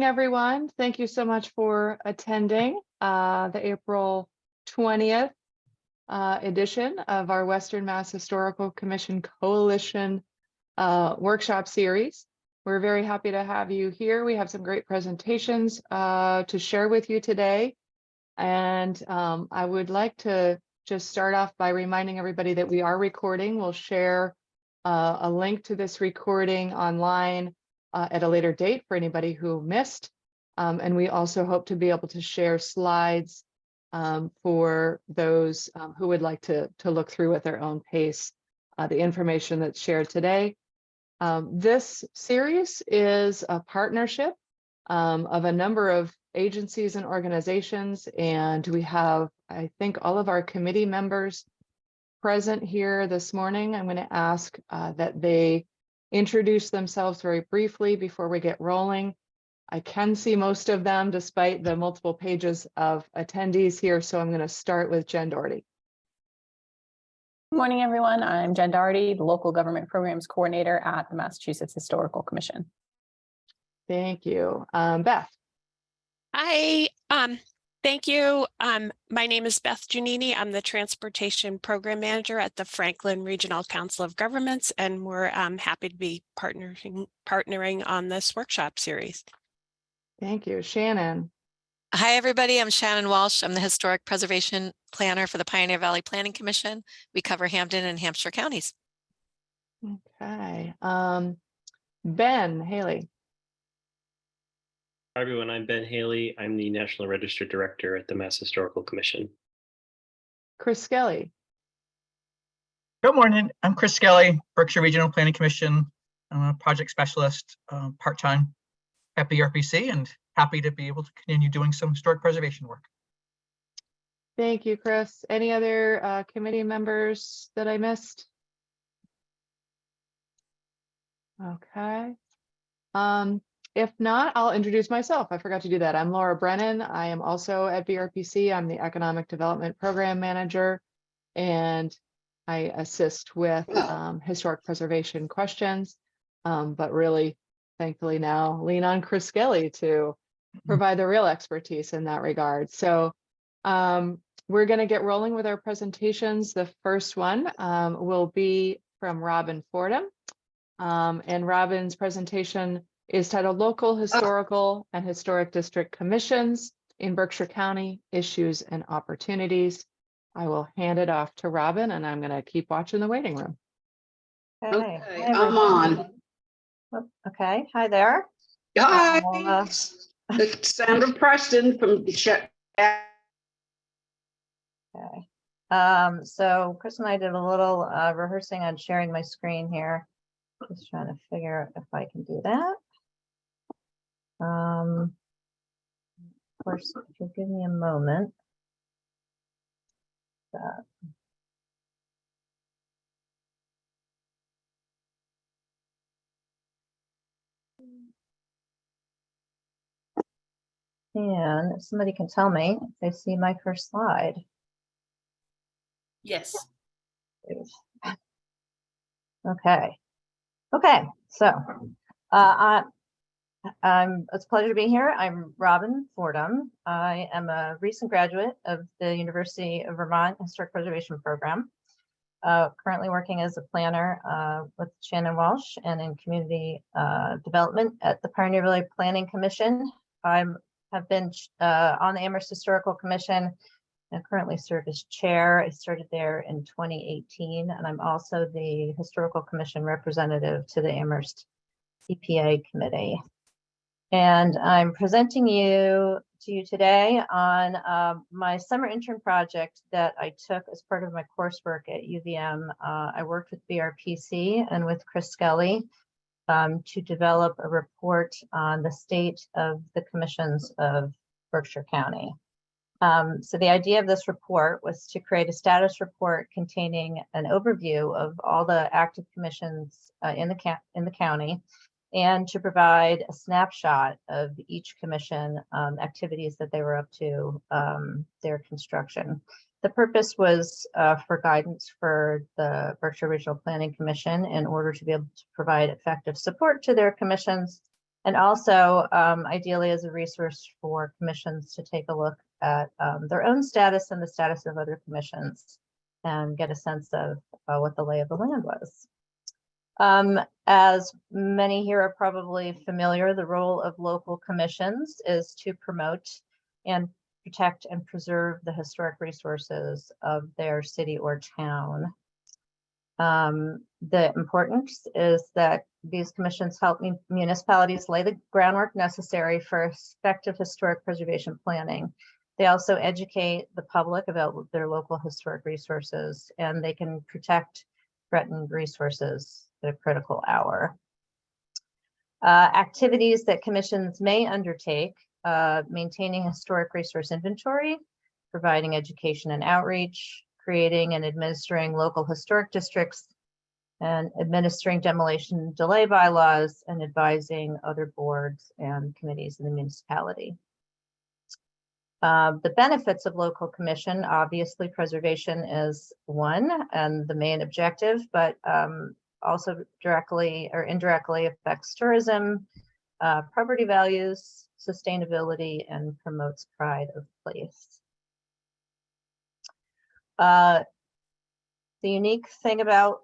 Everyone, thank you so much for attending the April 20th edition of our Western Mass Historical Commission Coalition workshop series. We're very happy to have you here. We have some great presentations to share with you today. And I would like to just start off by reminding everybody that we are recording. We'll share a link to this recording online at a later date for anybody who missed. And we also hope to be able to share slides for those who would like to look through at their own pace the information that's shared today. This series is a partnership of a number of agencies and organizations, and we have, I think, all of our committee members present here this morning. I'm going to ask that they introduce themselves very briefly before we get rolling. I can see most of them despite the multiple pages of attendees here, so I'm going to start with Jen Doherty. Good morning, everyone. I'm Jen Doherty, the Local Government Programs Coordinator at the Massachusetts Historical Commission. Thank you. Beth. Hi, thank you. My name is Beth Giannini. I'm the Transportation Program Manager at the Franklin Regional Council of Governments, and we're happy to be partnering on this workshop series. Thank you. Shannon. Hi, everybody. I'm Shannon Walsh. I'm the Historic Preservation Planner for the Pioneer Valley Planning Commission. We cover Hampden and Hampshire counties. Okay. Ben Haley. Hi, everyone. I'm Ben Haley. I'm the National Register Director at the Mass Historical Commission. Chris Skelly. Good morning. I'm Chris Skelly, Berkshire Regional Planning Commission. I'm a project specialist, part-time at BRPC, and happy to be able to continue doing some historic preservation work. Thank you, Chris. Any other committee members that I missed? Okay. If not, I'll introduce myself. I forgot to do that. I'm Laura Brennan. I am also at BRPC. I'm the Economic Development Program Manager, and I assist with historic preservation questions, but really, thankfully now, lean on Chris Skelly to provide the real expertise in that regard. So we're going to get rolling with our presentations. The first one will be from Robin Fordham, and Robin's presentation is titled Local Historical and Historic District Commissions in Berkshire County, Issues and Opportunities. I will hand it off to Robin, and I'm going to keep watching the waiting room. Okay, I'm on. Okay, hi there. Hi, it's Sandra Preston from the Okay, so Chris and I did a little rehearsing on sharing my screen here. Just trying to figure out if I can do that. Of course, if you'll give me a moment. And if somebody can tell me if they see my first slide. Yes. Okay. Okay, so it's a pleasure to be here. I'm Robin Fordham. I am a recent graduate of the University of Vermont Historic Preservation Program. Currently working as a planner with Shannon Walsh and in community development at the Pioneer Valley Planning Commission. I have been on the Amherst Historical Commission and currently serve as chair. I started there in 2018, and I'm also the Historical Commission representative to the Amherst CPA committee. And I'm presenting to you today on my summer intern project that I took as part of my coursework at UVM. I worked with BRPC and with Chris Skelly to develop a report on the state of the commissions of Berkshire County. So the idea of this report was to create a status report containing an overview of all the active commissions in the county, and to provide a snapshot of each commission activities that they were up to, their construction. The purpose was for guidance for the Berkshire Regional Planning Commission in order to be able to provide effective support to their commissions And also ideally as a resource for commissions to take a look at their own status and the status of other commissions and get a sense of what the lay of the land was. As many here are probably familiar, the role of local commissions is to promote and protect and preserve the historic resources of their city or town. The importance is that these commissions help municipalities lay the groundwork necessary for effective historic preservation planning. They also educate the public about their local historic resources, and they can protect threatened resources at a critical hour. Activities that commissions may undertake: maintaining historic resource inventory, providing education and outreach, creating and administering local historic districts, and administering demolition delay bylaws, and advising other boards and committees in the municipality. The benefits of local commission, obviously preservation is one and the main objective, but also directly or indirectly affects tourism, property values, sustainability, and promotes pride of place. The unique thing about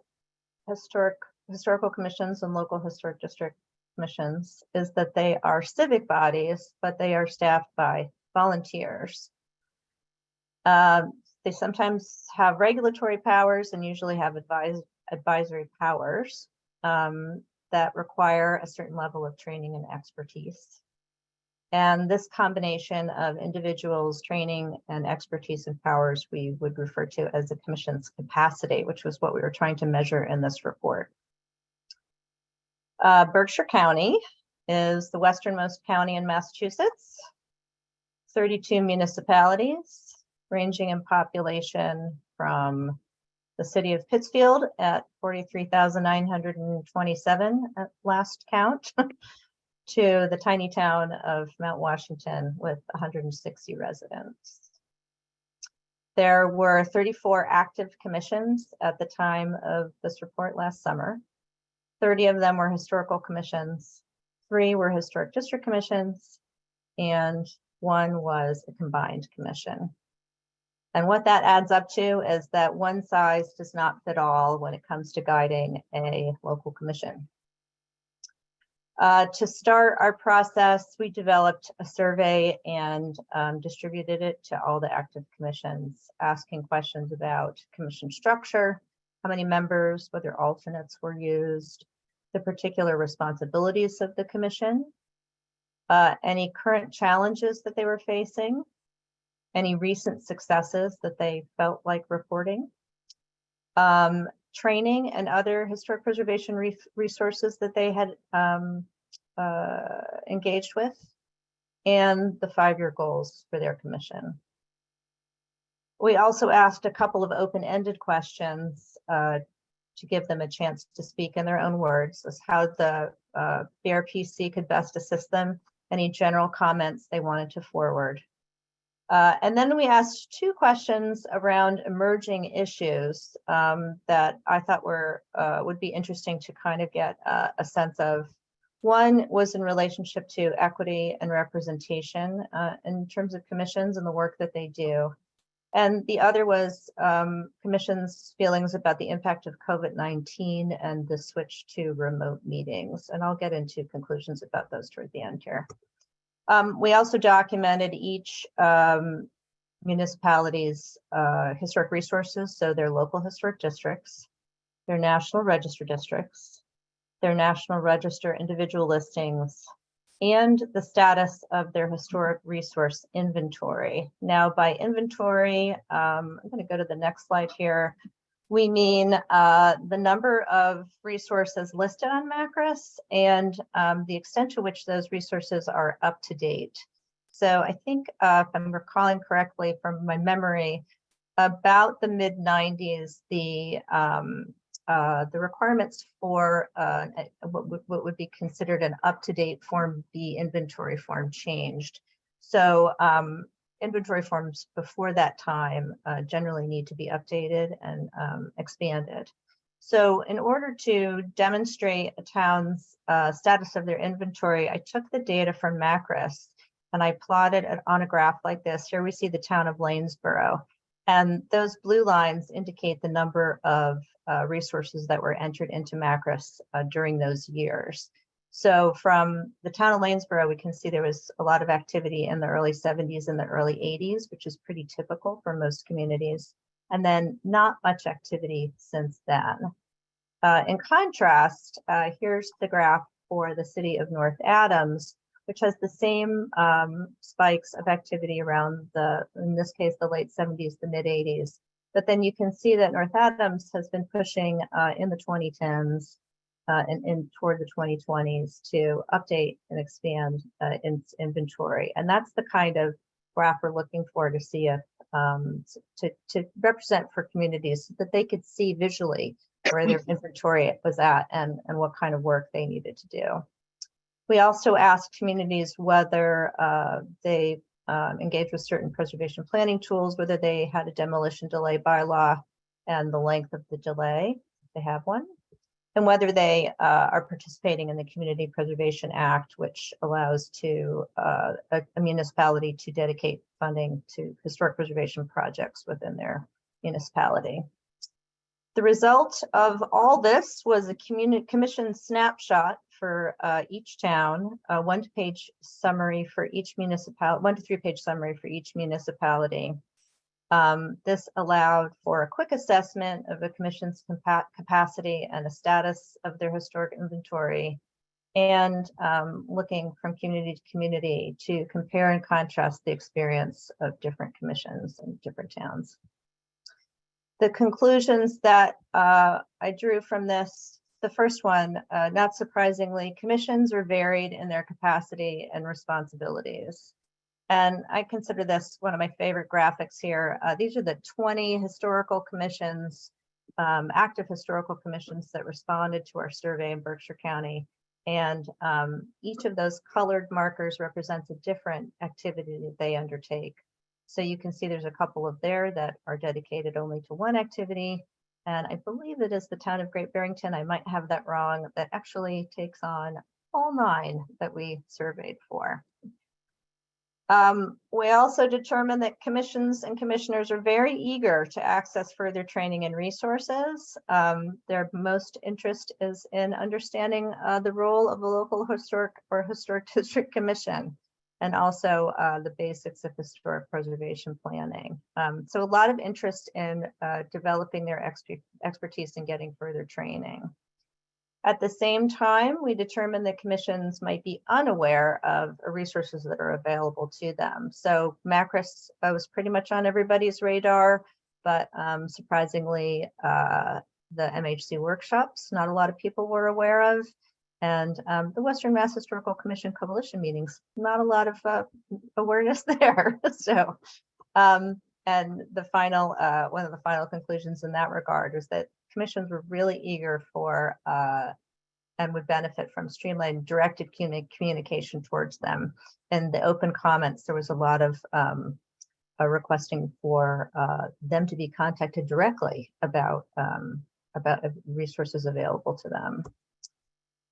historical commissions and local historic district commissions is that they are civic bodies, but they are staffed by volunteers. They sometimes have regulatory powers and usually have advisory powers that require a certain level of training and expertise. And this combination of individuals' training and expertise and powers we would refer to as the commission's capacity, which was what we were trying to measure in this report. Berkshire County is the westernmost county in Massachusetts. 32 municipalities, ranging in population from the city of Pittsfield at 43,927 at last count, to the tiny town of Mount Washington with 160 residents. There were 34 active commissions at the time of this report last summer. 30 of them were historical commissions, 3 were historic district commissions, and 1 was a combined commission. And what that adds up to is that one size does not fit all when it comes to guiding a local commission. To start our process, we developed a survey and distributed it to all the active commissions, asking questions about commission structure, how many members, whether alternates were used, the particular responsibilities of the commission, any current challenges that they were facing, any recent successes that they felt like reporting, training and other historic preservation resources that they had engaged with, and the 5-year goals for their commission. We also asked a couple of open-ended questions to give them a chance to speak in their own words as how the BRPC could best assist them, any general comments they wanted to forward. And then we asked 2 questions around emerging issues that I thought would be interesting to kind of get a sense of. One was in relationship to equity and representation in terms of commissions and the work that they do. And the other was commission's feelings about the impact of COVID-19 and the switch to remote meetings. And I'll get into conclusions about those toward the end here. We also documented each municipality's historic resources, so their local historic districts, their National Register districts, their National Register individual listings, and the status of their historic resource inventory. Now, by inventory, I'm going to go to the next slide here. We mean the number of resources listed on MACRIS and the extent to which those resources are up to date. So I think if I'm recalling correctly from my memory, about the mid-90s, the requirements for what would be considered an up-to-date Form B inventory form changed. So inventory forms before that time generally need to be updated and expanded. So in order to demonstrate a town's status of their inventory, I took the data from Macris and I plotted it on a graph like this. Here we see the town of Lanesboro. And those blue lines indicate the number of resources that were entered into Macris during those years. So from the town of Lanesboro, we can see there was a lot of activity in the early 70s and the early 80s, which is pretty typical for most communities. And then not much activity since then. In contrast, here's the graph for the city of North Adams, which has the same spikes of activity around in this case, the late 70s, the mid 80s. But then you can see that North Adams has been pushing in the 2010s and toward the 2020s to update and expand its inventory. And that's the kind of graph we're looking for to see if to represent for communities so that they could see visually where their inventory was at and what kind of work they needed to do. We also asked communities whether they engaged with certain preservation planning tools, whether they had a demolition delay bylaw and the length of the delay, if they have one, and whether they are participating in the Community Preservation Act, which allows a municipality to dedicate funding to historic preservation projects within their municipality. The result of all this was a commission snapshot for each town, a 1 to 3 page summary for each municipality. This allowed for a quick assessment of the commission's capacity and the status of their historic inventory, and looking from community to community to compare and contrast the experience of different commissions in different towns. The conclusions that I drew from this, the first one, not surprisingly, commissions are varied in their capacity and responsibilities. And I consider this one of my favorite graphics here. These are the 20 historical commissions, active historical commissions that responded to our survey in Berkshire County. And each of those colored markers represents a different activity that they undertake. So you can see there's a couple of there that are dedicated only to one activity. And I believe it is the town of Great Barrington, I might have that wrong, that actually takes on all 9 that we surveyed for. We also determined that commissions and commissioners are very eager to access further training and resources. Their most interest is in understanding the role of a local historic district commission, and also the basics of historic preservation planning. So a lot of interest in developing their expertise and getting further training. At the same time, we determined that commissions might be unaware of resources that are available to them. So Macris was pretty much on everybody's radar, but surprisingly, the MHC workshops, not a lot of people were aware of. And the Western Mass Historical Commission Coalition meetings, not a lot of awareness there. So, and the final, one of the final conclusions in that regard is that commissions were really eager for and would benefit from streamlined directed communication towards them. In the open comments, there was a lot of requesting for them to be contacted directly about resources available to them.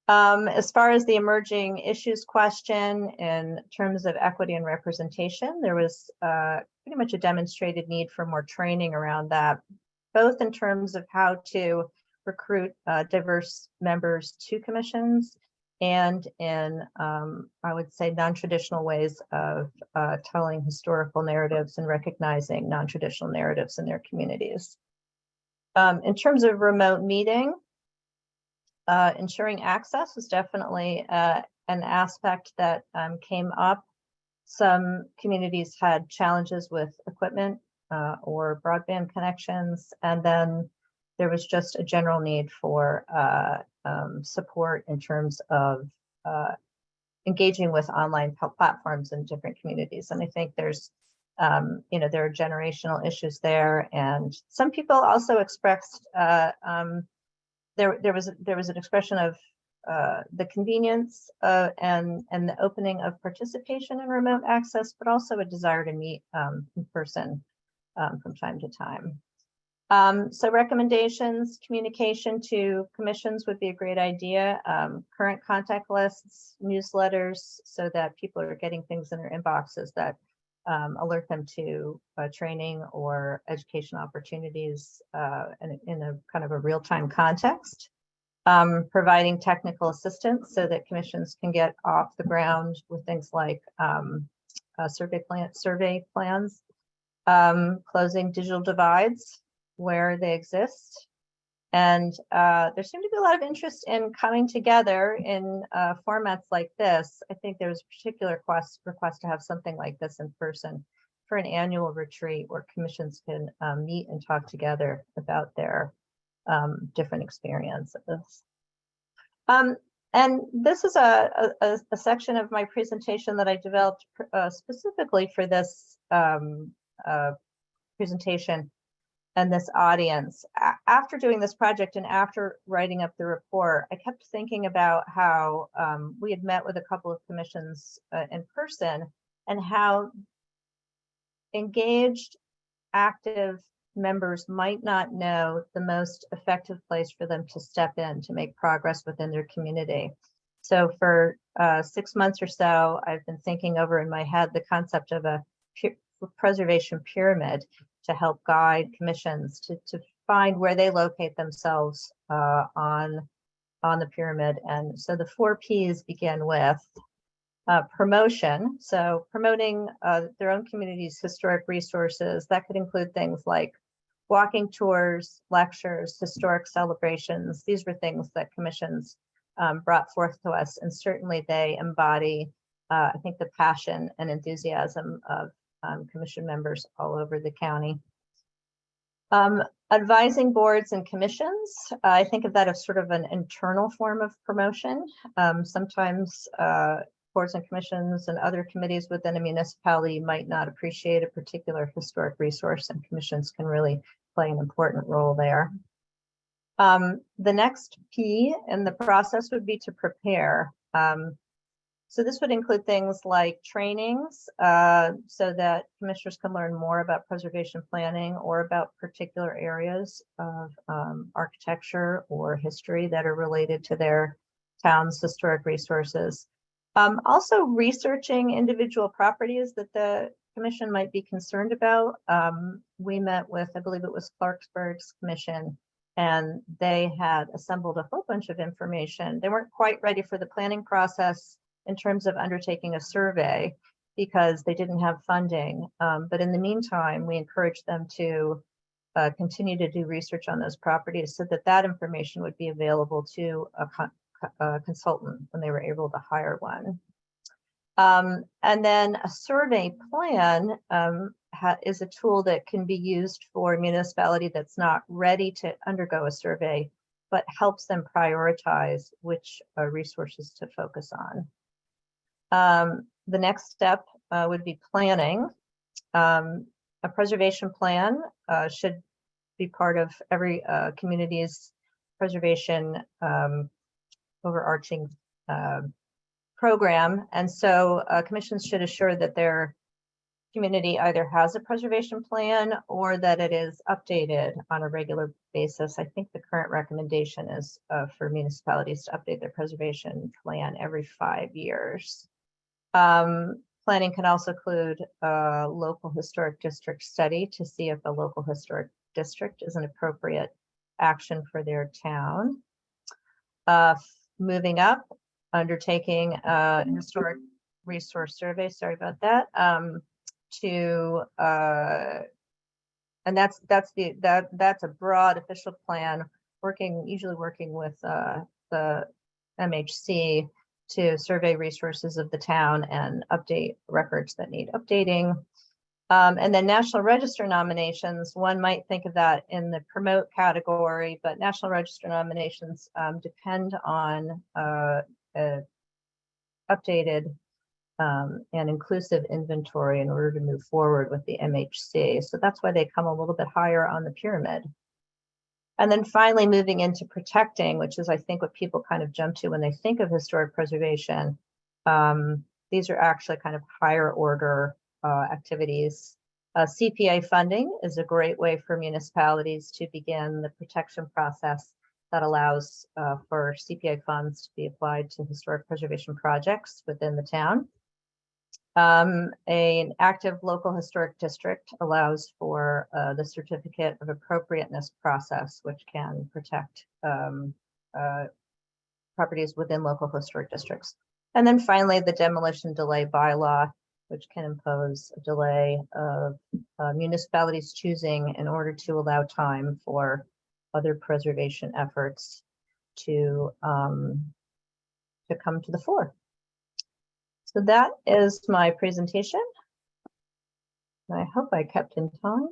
As far as the emerging issues question in terms of equity and representation, there was pretty much a demonstrated need for more training around that, both in terms of how to recruit diverse members to commissions and in, I would say, non-traditional ways of telling historical narratives and recognizing non-traditional narratives in their communities. In terms of remote meeting, ensuring access was definitely an aspect that came up. Some communities had challenges with equipment or broadband connections, and then there was just a general need for support in terms of engaging with online platforms in different communities. And I think there's, there are generational issues there, and some people also expressed there was an expression of the convenience and the opening of participation in remote access, but also a desire to meet in person from time to time. So recommendations, communication to commissions would be a great idea. Current contact lists, newsletters, so that people are getting things in their inboxes that alert them to training or education opportunities in a kind of a real-time context. Providing technical assistance so that commissions can get off the ground with things like survey plans, closing digital divides where they exist. And there seemed to be a lot of interest in coming together in formats like this. I think there's a particular request to have something like this in person for an annual retreat where commissions can meet and talk together about their different experiences. And this is a section of my presentation that I developed specifically for this presentation and this audience. After doing this project and after writing up the report, I kept thinking about how we had met with a couple of commissions in person and how engaged, active members might not know the most effective place for them to step in to make progress within their community. So for 6 months or so, I've been thinking over in my head the concept of a preservation pyramid to help guide commissions to find where they locate themselves on the pyramid. And so the 4 Ps begin with promotion. So promoting their own community's historic resources. That could include things like walking tours, lectures, historic celebrations. These were things that commissions brought forth to us. And certainly they embody, I think, the passion and enthusiasm of commission members all over the county. Advising boards and commissions, I think of that as sort of an internal form of promotion. Sometimes boards and commissions and other committees within a municipality might not appreciate a particular historic resource, and commissions can really play an important role there. The next P in the process would be to prepare. So this would include things like trainings so that commissioners can learn more about preservation planning or about particular areas of architecture or history that are related to their town's historic resources. Also researching individual properties that the commission might be concerned about. We met with, I believe it was Clarksburg's commission, and they had assembled a whole bunch of information. They weren't quite ready for the planning process in terms of undertaking a survey because they didn't have funding. But in the meantime, we encouraged them to continue to do research on those properties so that that information would be available to a consultant when they were able to hire one. And then a survey plan is a tool that can be used for a municipality that's not ready to undergo a survey, but helps them prioritize which resources to focus on. The next step would be planning. A preservation plan should be part of every community's preservation overarching program. And so commissions should assure that their community either has a preservation plan or that it is updated on a regular basis. I think the current recommendation is for municipalities to update their preservation plan every 5 years. Planning can also include a local historic district study to see if a local historic district is an appropriate action for their town. Moving up, undertaking a historic resource survey, sorry about that, and that's a broad official plan, usually working with the MHC to survey resources of the town and update records that need updating. And then National Register nominations, one might think of that in the promote category, but National Register nominations depend on updated and inclusive inventory in order to move forward with the MHC. So that's why they come a little bit higher on the pyramid. And then finally moving into protecting, which is I think what people kind of jump to when they think of historic preservation. These are actually kind of higher order activities. CPA funding is a great way for municipalities to begin the protection process that allows for CPA funds to be applied to historic preservation projects within the town. An active local historic district allows for the certificate of appropriateness process, which can protect properties within local historic districts. And then finally, the demolition delay bylaw, which can impose a delay of municipalities choosing in order to allow time for other preservation efforts to come to the fore. So that is my presentation. I hope I kept in time.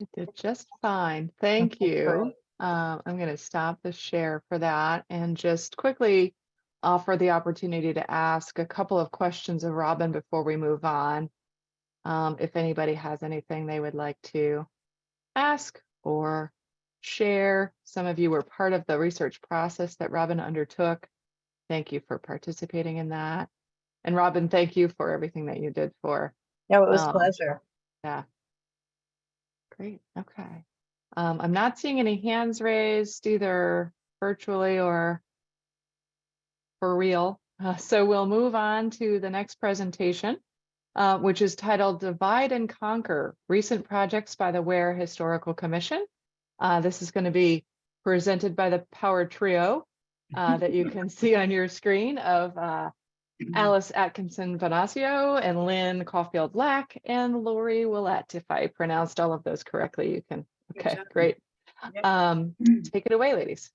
You did just fine. Thank Okay, you. great. I'm going to stop the share for that and just quickly offer the opportunity to ask a couple of questions of Robin before we move on. If anybody has anything they would like to ask or share. Some of you were part of the research process that Robin undertook. Thank you for participating in that. And Robin, thank you for everything that you did for. No, it was a pleasure. Yeah. Great. Okay. I'm not seeing any hands raised either virtually or for real. So we'll move on to the next presentation, which is titled Divide and Conquer, Recent Projects by the Ware Historical Commission. This is going to be presented by the power trio that you can see on your screen of Alice Atkinson-Bonasio and Lynn Caulfield and Lorrie Willette. If I pronounced all of those correctly, you can. Okay, great. Take it away, ladies.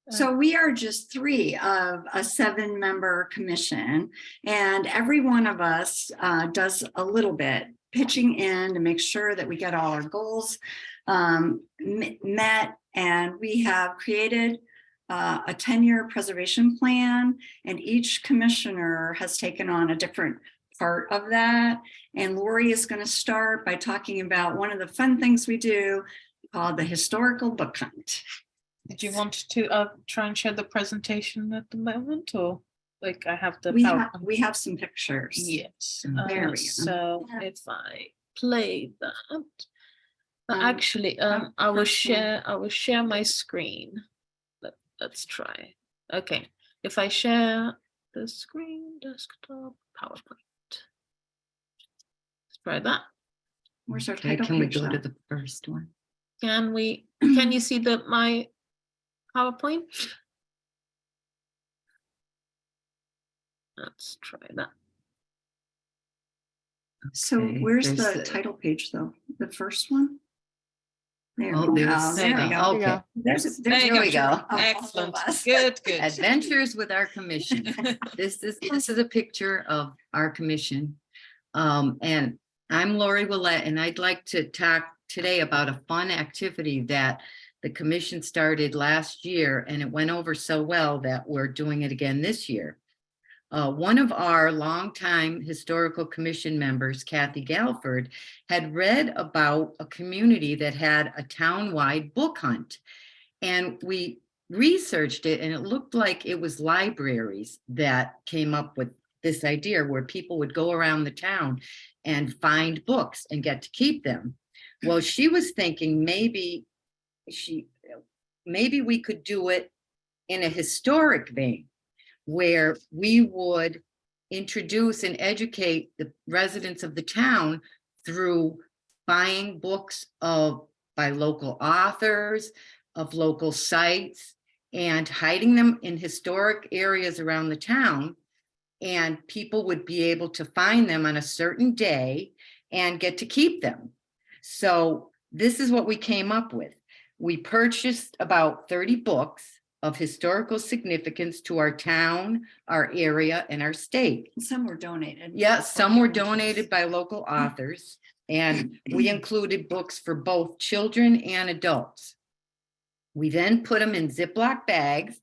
So we are just 3 of a 7-member commission, and every one of us does a little bit, pitching in to make sure that we get all our goals met. And we have created a 10-year preservation plan, and each commissioner has taken on a different part of that. And Lorrie is going to start by talking about one of the fun things we do called the historical book hunt. Did you want to try and share the presentation at the moment, or like I have the we have some pictures. Yes. There we go. So if I play that, actually, I will share my screen. Let's try. Okay, if I share the screen, desktop, PowerPoint. Let's try that. Where's our Okay, title can we page go to though? the first one? Can you see my PowerPoint? Let's try that. So Okay, where's there's the title page though? The first one? There Oh, we go. there's, There we go. okay. There we go. Excellent. Us. Good. Adventures with our commission. This is a picture of our commission. And I'm Lorrie Willette, and I'd like to talk today about a fun activity that the commission started last year, and it went over so well that we're doing it again this year. One of our longtime historical commission members, Kathy Galford, had read about a community that had a town-wide book hunt. And we researched it, and it looked like it was libraries that came up with this idea where people would go around the town and find books and get to keep them. Well, she was thinking maybe we could do it in a historic vein, where we would introduce and educate the residents of the town through buying books by local authors, of local sites, and hiding them in historic areas around the town. And people would be able to find them on a certain day and get to keep them. So this is what we came up with. We purchased about 30 books of historical significance to our town, our area, and our state. Some were donated. Yes, some were donated by local authors, and we included books for both children and adults. We then put them in Ziploc bags.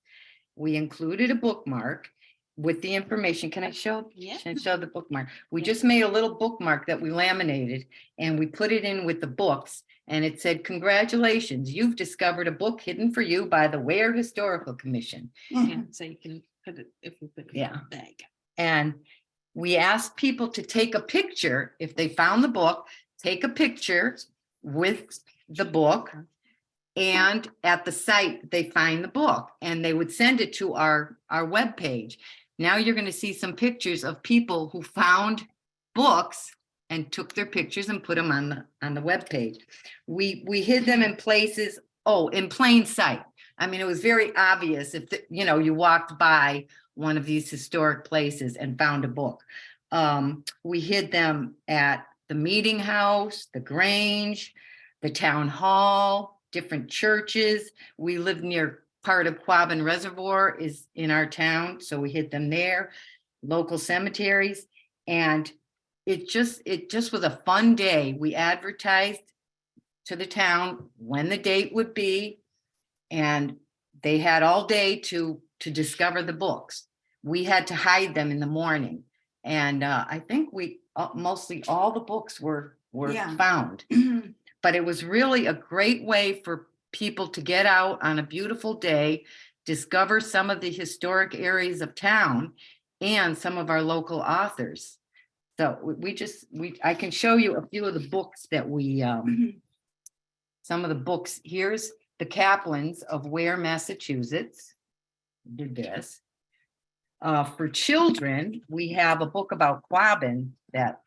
We included a bookmark with the information. Can I show? Yeah. Can I show the bookmark? We just made a little bookmark that we laminated, and we put it in with the books. And it said, "Congratulations, you've discovered a book hidden for you by the Ware Historical Commission." Yeah, so you can put it if you put it in Yeah. a bag. And we asked people to take a picture. If they found the book, take a picture with the book. And at the site, they find the book and they would send it to our webpage. Now you're going to see some pictures of people who found books and took their pictures and put them on the webpage. We hid them in places, in plain sight. I mean, it was very obvious if you walked by one of these historic places and found a book. We hid them at the meeting house, the Grange, the town hall, different churches. We live near part of Quabbin Reservoir is in our town, so we hid them there, local cemeteries. And it just was a fun day. We advertised to the town when the date would be, and they had all day to discover the books. We had to hide them in the morning. And I think mostly all the books were found. But it was really a great way for people to get out on a beautiful day, discover some of the historic areas of town and some of our local authors. So I can show you a few of the books that we, some of the books. Here's The Kaplans of Ware, Massachusetts. Did this. For children, we have a book about Quabbin that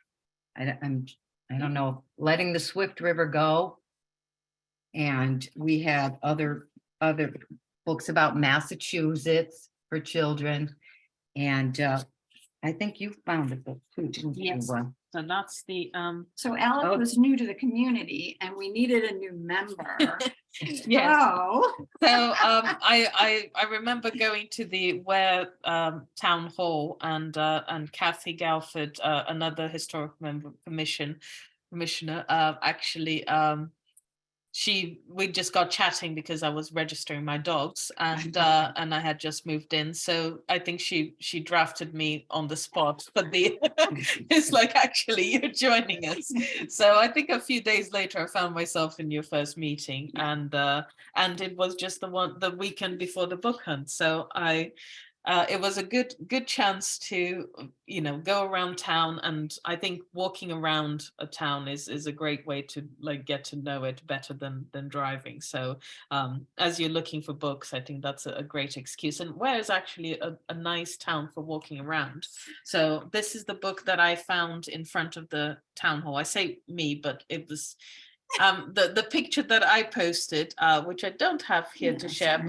I don't know, Letting the Swift River Go. And we had other books about Massachusetts for children. And I think you found a book too, didn't you? Yes. So that's the So Alec was new to the community and we needed a new member. yes. So I remember going to the Ware town hall and Kathy Galford, another historic member commissioner, actually we just got chatting because I was registering my dogs and I had just moved in. So I think she drafted me on the spot for the it's like, actually you're joining us. So I think a few days later I found myself in your first meeting and it was just the weekend before the book hunt. So it was a good chance to go around town, and I think walking around a town is a great way to get to know it better than driving. So as you're looking for books, I think that's a great excuse. And Ware is actually a nice town for walking around. So this is the book that I found in front of the town hall. I say me, but it was the picture that I posted, which I don't have here to share,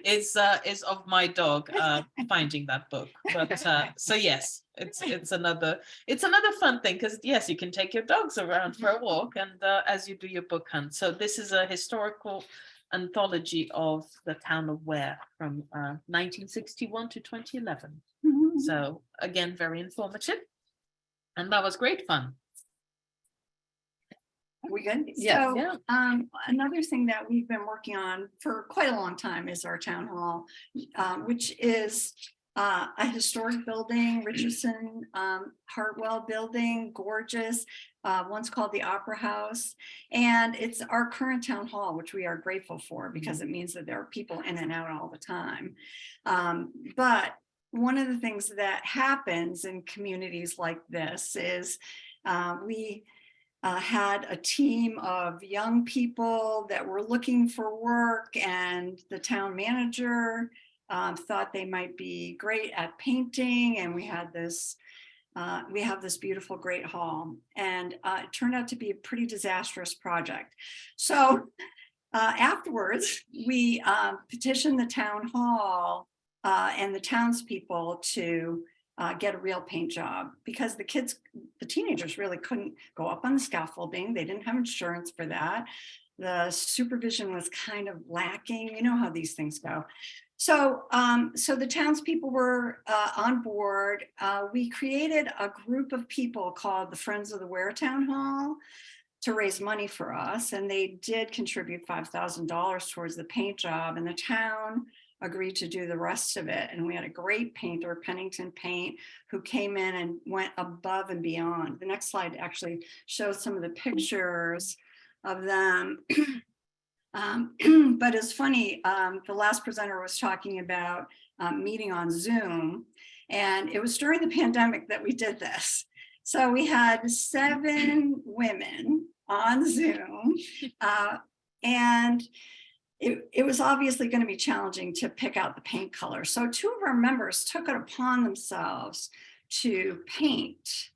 is of my dog finding that book. But so yes, it's another fun thing, because yes, you can take your dogs around for a walk and as you do your book hunt. So this is a historical anthology of the town of Ware from 1961 to 2011. So again, very informative, and that was great fun. are we good? Yeah. So, Yeah. another thing that we've been working on for quite a long time is our town hall, which is a historic building, Richardson Hartwell building, gorgeous, once called the Opera House. And it's our current town hall, which we are grateful for because it means that there are people in and out all the time. But one of the things that happens in communities like this is we had a team of young people that were looking for work, and the town manager thought they might be great at painting, and we have this beautiful great hall, and it turned out to be a pretty disastrous project. So afterwards we petitioned the town hall and the townspeople to get a real paint job, because the teenagers really couldn't go up on the scaffolding. They didn't have insurance for that. The supervision was kind of lacking. You know how these things go. So the townspeople were on board. We created a group of people called the Friends of the Ware Town Hall to raise money for us. And they did contribute $5,000 towards the paint job, and the town agreed to do the rest of it. And we had a great painter, Pennington Paint, who came in and went above and beyond. The next slide actually shows some of the pictures of them. But it's funny, the last presenter was talking about meeting on Zoom. And it was during the pandemic that we did this. So we had 7 women on Zoom, and it was obviously going to be challenging to pick out the paint color. So 2 of our members took it upon themselves to paint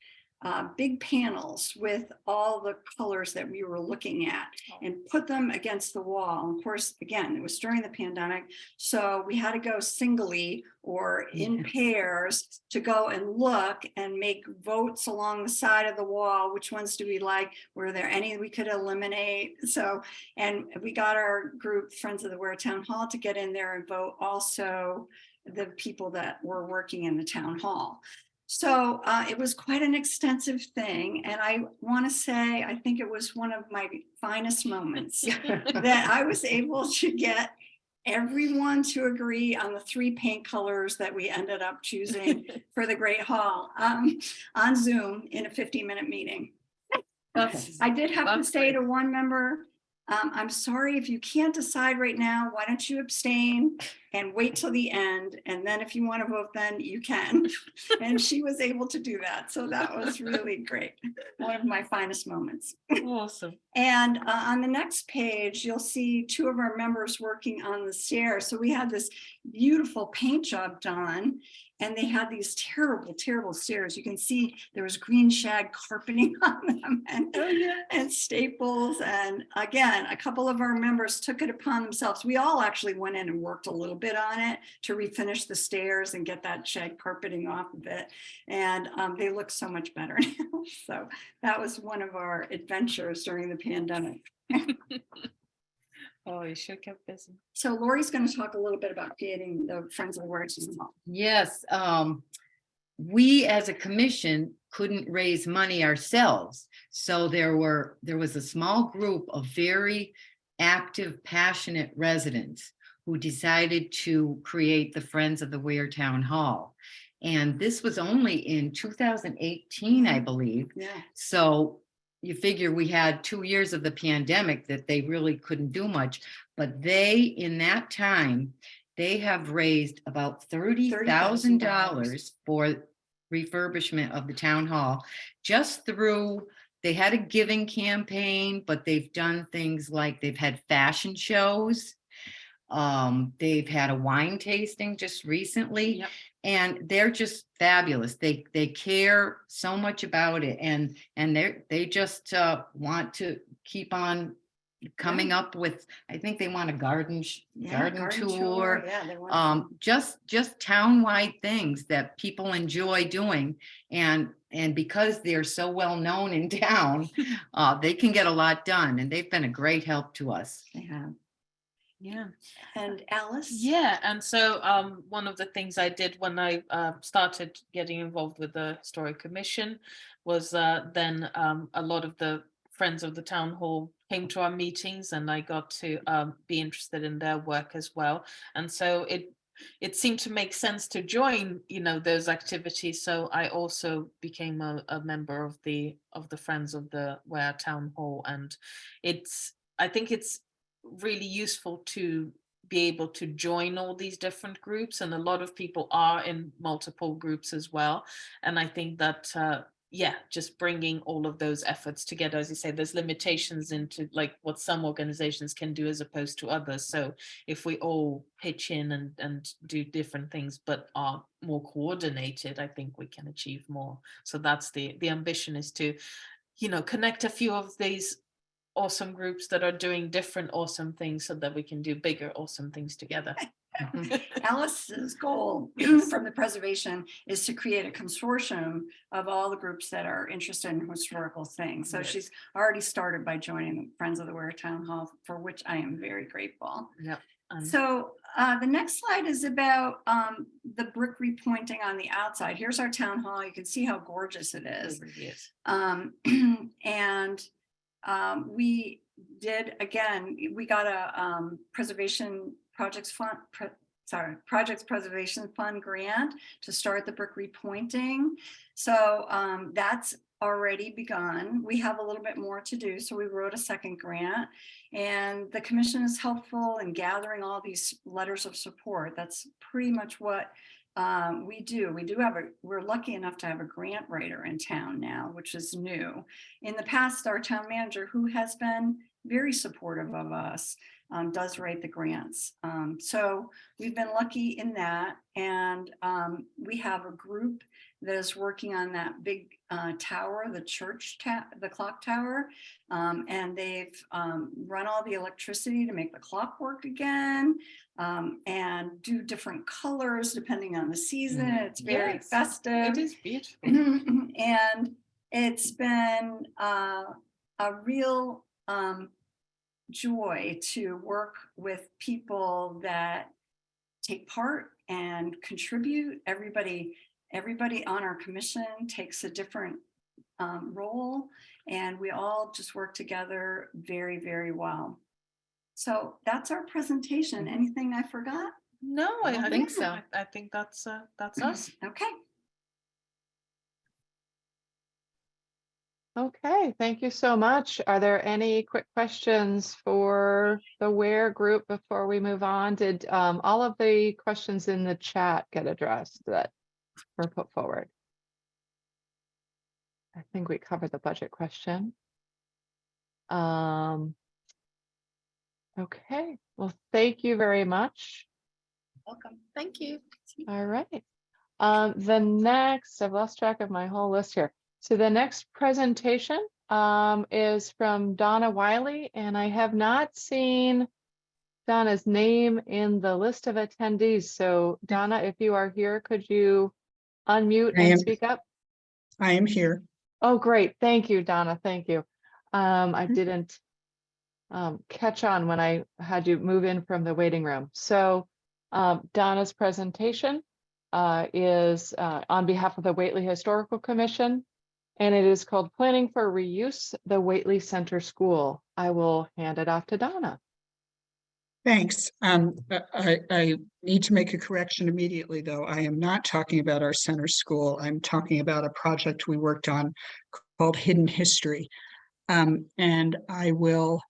big panels with all the colors that we were looking at and put them against the wall. And of course, again, it was during the pandemic, so we had to go singly or in pairs to go and look and make votes along the side of the wall. Which ones do we like? Were there any we could eliminate? So, and we got our group, Friends of the Ware Town Hall, to get in there and vote also the people that were working in the town hall. So it was quite an extensive thing. And I want to say, I think it was one of my finest moments that I was able to get everyone to agree on the 3 paint colors that we ended up choosing for the Great Hall on Zoom in a 50-minute meeting. I did have to say to one member, I'm sorry, if you can't decide right now, why don't you abstain and wait till the end? And then if you want to vote, then you can. And she was able to do that. So that was really great. One of my finest moments. Awesome. And on the next page, you'll see 2 of our members working on the stairs. So we had this beautiful paint job done, and they had these terrible, terrible stairs. You can see there was green shag carpeting on them and staples. And again, a couple of our members took it upon themselves. We all actually went in and worked a little bit on it to refinish the stairs and get that shag carpeting off of it. And they look so much better now. So that was one of our adventures during the pandemic. Oh, you sure kept busy. So Lori's going to talk a little bit about creating the Friends of the Ware Town Hall. Yes, we as a commission couldn't raise money ourselves. So there was a small group of very active, passionate residents who decided to create the Friends of the Ware Town Hall. And this was only in 2018, I believe. Yeah. So you figure we had 2 years of the pandemic that they really couldn't do much, but they, in that time, they have raised about $30,000 for refurbishment of the town hall, just through, they had a giving campaign, but they've done things like they've had fashion shows. They've had a wine tasting just recently. Yep. And they're just fabulous. They care so much about it, and they just want to keep on coming up with. I think they want a garden tour. Yeah, they want just townwide things that people enjoy doing, and because they're so well known in town, they can get a lot done, and they've been a great help to us. They have. Yeah. And Alice? Yeah, and so one of the things I did when I started getting involved with the Historic Commission was then a lot of the friends of the town hall came to our meetings, and I got to be interested in their work as well. And so it seemed to make sense to join, those activities. So I also became a member of the Friends of the Ware Town Hall, and I think it's really useful to be able to join all these different groups, and a lot of people are in multiple groups as well. And I think that just bringing all of those efforts together, as you say, there's limitations into like what some organizations can do as opposed to others. So if we all pitch in and do different things but are more coordinated, I think we can achieve more. So that's the ambition, is to connect a few of these awesome groups that are doing different awesome things so that we can do bigger awesome things together. Alice's goal from the preservation is to create a consortium of all the groups that are interested in historical things. So she's already started by joining the Friends of the Ware Town Hall, for which I am very grateful. Yep. So the next slide is about the brick repointing on the outside. Here's our town hall. You can see how gorgeous it is. And we did, again, we got a Projects Preservation Fund grant to start the brick repointing. So that's already begun. We have a little bit more to do. So we wrote a second grant, and the commission is helpful in gathering all these letters of support. That's pretty much what We do we're lucky enough to have a grant writer in town now, which is new. In the past, our town manager, who has been very supportive of us, does write the grants. So we've been lucky in that. And we have a group that is working on that big tower, the church, the clock tower. And they've run all the electricity to make the clock work again, and do different colors depending on the season. It's very Yes, festive. It is beautiful. And it's been a real joy to work with people that take part and contribute. Everybody on our commission takes a different role, and we all just work together very, very well. So that's our presentation. Anything I forgot? No, I don't think so. I think that's us. Okay. Okay, thank you so much. Are there any quick questions for the Ware group before we move on? Did all of the questions in the chat get addressed that were put forward? I think we covered the budget question. Okay, well, thank you very much. Welcome. Thank you. All right. The next, I've lost track of my whole list here. So the next presentation is from Donna Wiley, and I have not seen Donna's name in the list of attendees. So Donna, if you are here, could you unmute and speak up? I am here. Oh, great. Thank you, Donna. Thank you. I didn't catch on when I had you move in from the waiting room. So Donna's presentation is on behalf of the Whately Historical Commission, and it is called Planning for Reuse, the Whately Center School. I will hand it off to Donna. Thanks. I need to make a correction immediately, though. I am not talking about our center school. I'm talking about a project we worked on called Hidden History. And I will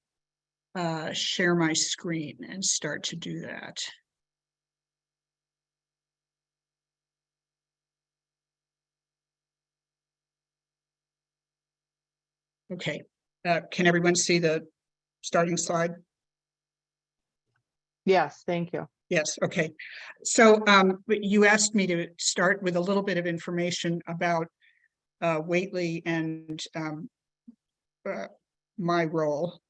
share my screen and start to do that. Okay, can everyone see the starting slide? Yes, thank you. Yes, okay. So you asked me to start with a little bit of information about Whately and my role.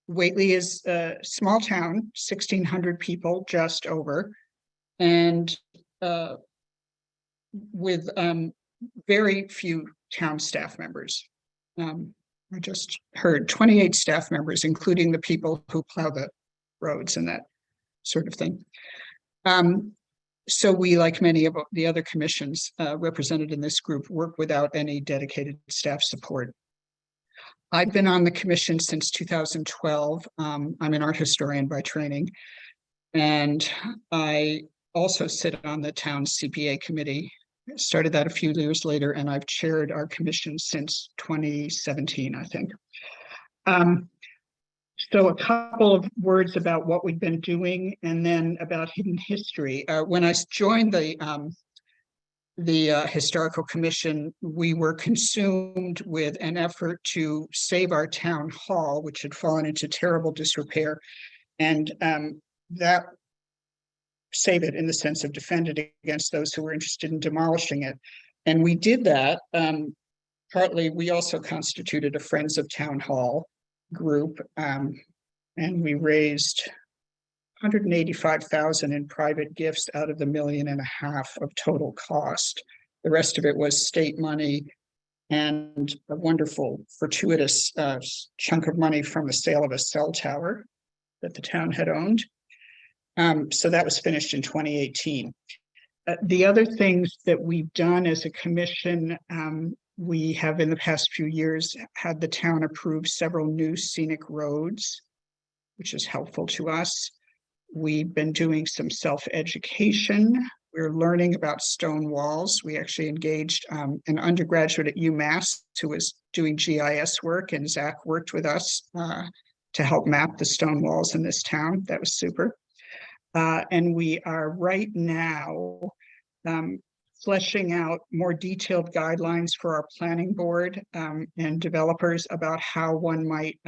Whately is a small town, 1,600 people, just over, and with very few town staff members. I just heard 28 staff members, including the people who plow the roads and that sort of thing. So we, like many of the other commissions represented in this group, work without any dedicated staff support. I've been on the commission since 2012. I'm an art historian by training, and I also sit on the town's CPA committee. Started that a few years later, and I've chaired our commission since 2017, I think. So a couple of words about what we've been doing, and then about Hidden History. When I joined the Historical Commission, we were consumed with an effort to save our town hall, which had fallen into terrible disrepair, and that save it in the sense of defend it against those who were interested in demolishing it. And we did that. Partly, we also constituted a Friends of Town Hall group, and we raised $185,000 in private gifts out of the $1.5 million of total cost. The rest of it was state money and a wonderful fortuitous chunk of money from the sale of a cell tower that the town had owned. So that was finished in 2018. The other things that we've done as a commission, we have in the past few years had the town approve several new scenic roads, which is helpful to us. We've been doing some self-education. We're learning about stone walls. We actually engaged an undergraduate at UMass who was doing GIS work, and Zach worked with us to help map the stone walls in this town. That was super. And we are right now fleshing out more detailed guidelines for our planning board and developers about how one might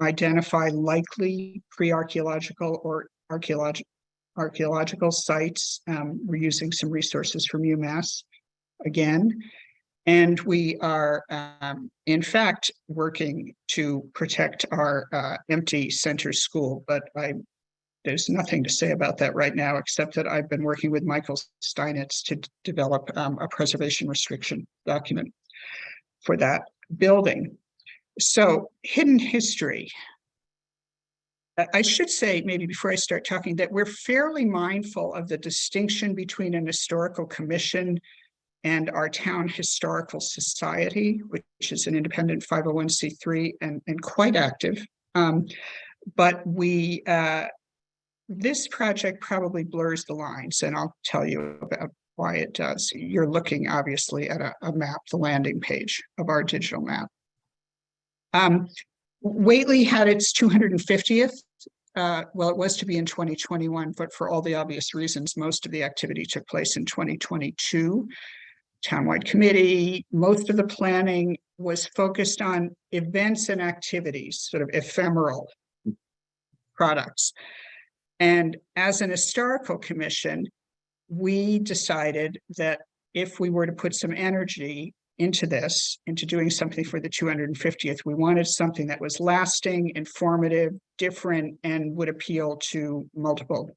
identify likely pre-archaeological or archaeological sites. We're using some resources from UMass again. And we are, in fact, working to protect our empty center school, but there's nothing to say about that right now, except that I've been working with Michael Steinitz to develop a preservation restriction document for that building. So, hidden history. I should say, maybe before I start talking, that we're fairly mindful of the distinction between an historical commission and our town historical society, which is an independent 501c3 and quite active. But this project probably blurs the lines, and I'll tell you about why it does. You're looking obviously at a map, the landing page of our digital map. Whately had its 250th. Well, it was to be in 2021, but for all the obvious reasons, most of the activity took place in 2022. Townwide committee, most of the planning was focused on events and activities, sort of ephemeral products. And as an historical commission, we decided that if we were to put some energy into this, into doing something for the 250th, we wanted something that was lasting, informative, different, and would appeal to multiple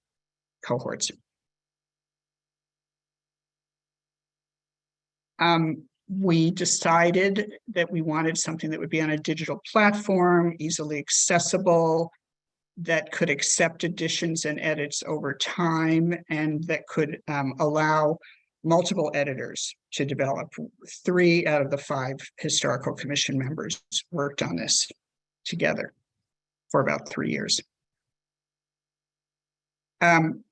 cohorts. We decided that we wanted something that would be on a digital platform, easily accessible, that could accept additions and edits over time, and that could allow multiple editors to develop. 3 out of the 5 historical commission members worked on this together for about 3 years.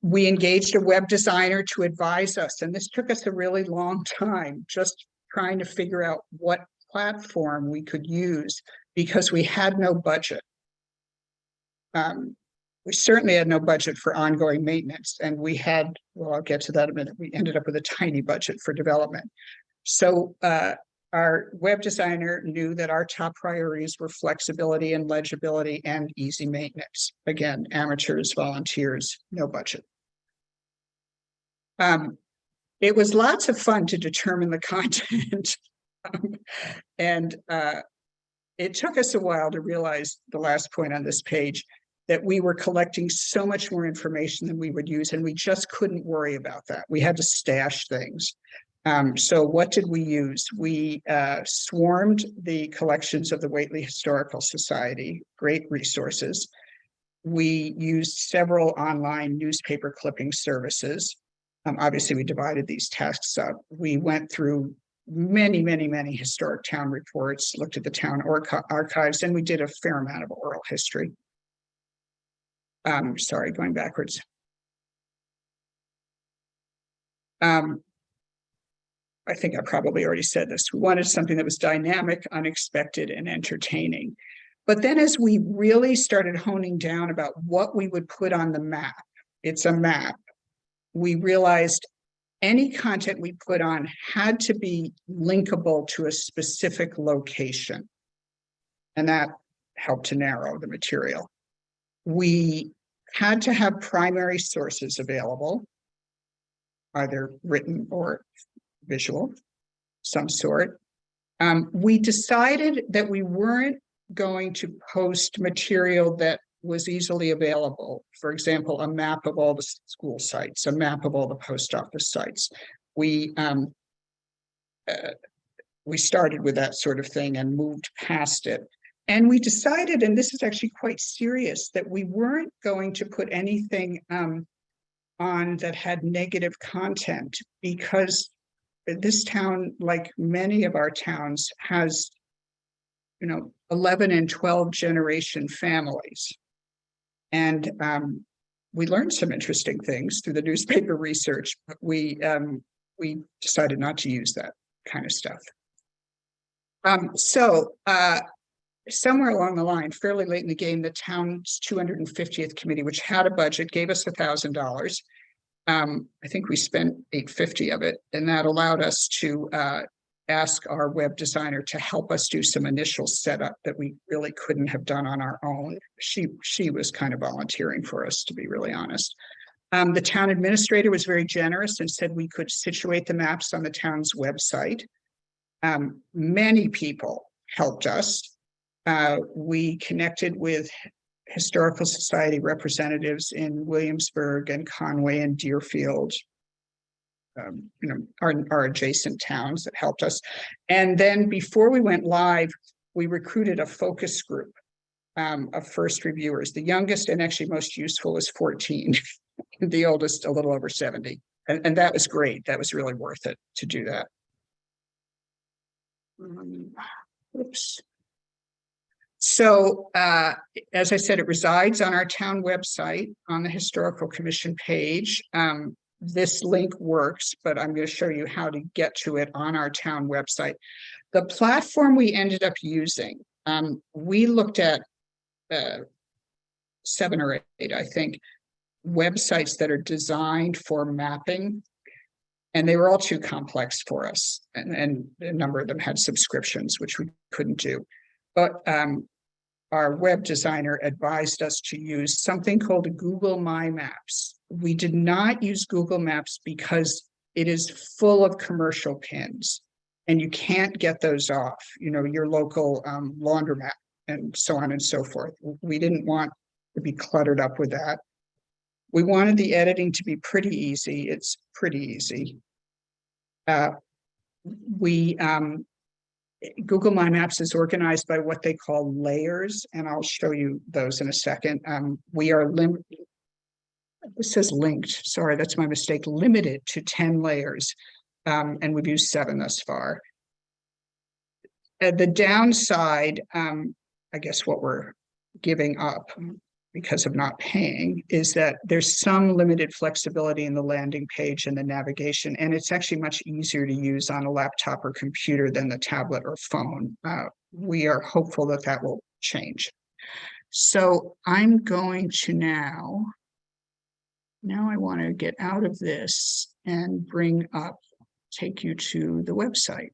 We engaged a web designer to advise us, and this took us a really long time, just trying to figure out what platform we could use because we had no budget. We certainly had no budget for ongoing maintenance, and we had, well, I'll get to that in a minute, we ended up with a tiny budget for development. So our web designer knew that our top priorities were flexibility and legibility and easy maintenance. Again, amateurs, volunteers, no budget. It was lots of fun to determine the content. And it took us a while to realize, the last point on this page, that we were collecting so much more information than we would use, and we just couldn't worry about that. We had to stash things. So what did we use? We swarmed the collections of the Whately Historical Society, great resources. We used several online newspaper clipping services. Obviously, we divided these tasks up. We went through many, many, many historic town reports, looked at the town archives, and we did a fair amount of oral history. Sorry, going backwards. I think I probably already said this. We wanted something that was dynamic, unexpected, and entertaining. But then as we really started honing down about what we would put on the map, it's a map, we realized any content we put on had to be linkable to a specific location. And that helped to narrow the material. We had to have primary sources available, either written or visual, some sort. We decided that we weren't going to post material that was easily available. For example, a map of all the school sites, a map of all the post office sites. We started with that sort of thing and moved past it. And we decided, and this is actually quite serious, that we weren't going to put anything on that had negative content, because this town, like many of our towns, has 11 and 12 generation families. And we learned some interesting things through the newspaper research, but we decided not to use that kind of stuff. Somewhere along the line, fairly late in the game, the town's 250th committee, which had a budget, gave us $1,000. I think we spent $850 of it, and that allowed us to ask our web designer to help us do some initial setup that we really couldn't have done on our own. She was kind of volunteering for us, to be really honest. The town administrator was very generous and said we could situate the maps on the town's website. Many people helped us. We connected with Historical Society representatives in Williamsburg and Conway and Deerfield, our adjacent towns that helped us. And then before we went live, we recruited a focus group of first reviewers. The youngest and actually most useful is 14, the oldest a little over 70. And that was great. That was really worth it to do that. Oops. So, as I said, it resides on our town website on the Historical Commission page. This link works, but I'm going to show you how to get to it on our town website. The platform we ended up using, we looked at 7 or 8, I think, websites that are designed for mapping, and they were all too complex for us. And a number of them had subscriptions, which we couldn't do. But our web designer advised us to use something called Google My Maps. We did not use Google Maps because it is full of commercial pins and you can't get those off, your local laundromat and so on and so forth. We didn't want to be cluttered up with that. We wanted the editing to be pretty easy. It's pretty easy. Google My Maps is organized by what they call layers, and I'll show you those in a second. We are it says linked, sorry, that's my mistake, limited to 10 layers, and we've used 7 thus far. The downside, I guess what we're giving up because of not paying, is that there's some limited flexibility in the landing page and the navigation, and it's actually much easier to use on a laptop or computer than the tablet or phone. We are hopeful that that will change. So I'm going to now I want to get out of this and take you to the website.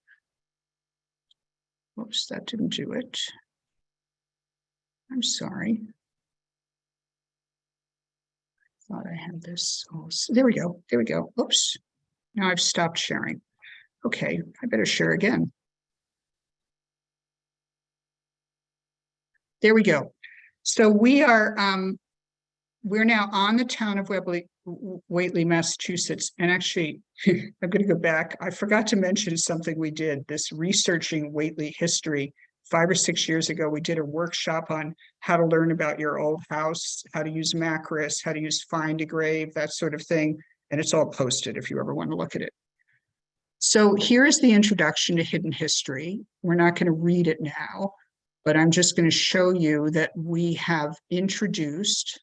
Whoops, that didn't do it. I'm sorry. Thought I had this. Oh, so there we go. There we go. Oops. Now I've stopped sharing. Okay, I better share again. There we go. So we're now on the town of Whately, Massachusetts. And actually, I'm going to go back. I forgot to mention something we did, this researching Whately history. 5 or 6 years ago, we did a workshop on how to learn about your old house, how to use Macris, how to use Find a Grave, that sort of thing. And it's all posted if you ever want to look at it. So here is the introduction to hidden history. We're not going to read it now, but I'm just going to show you that we have introduced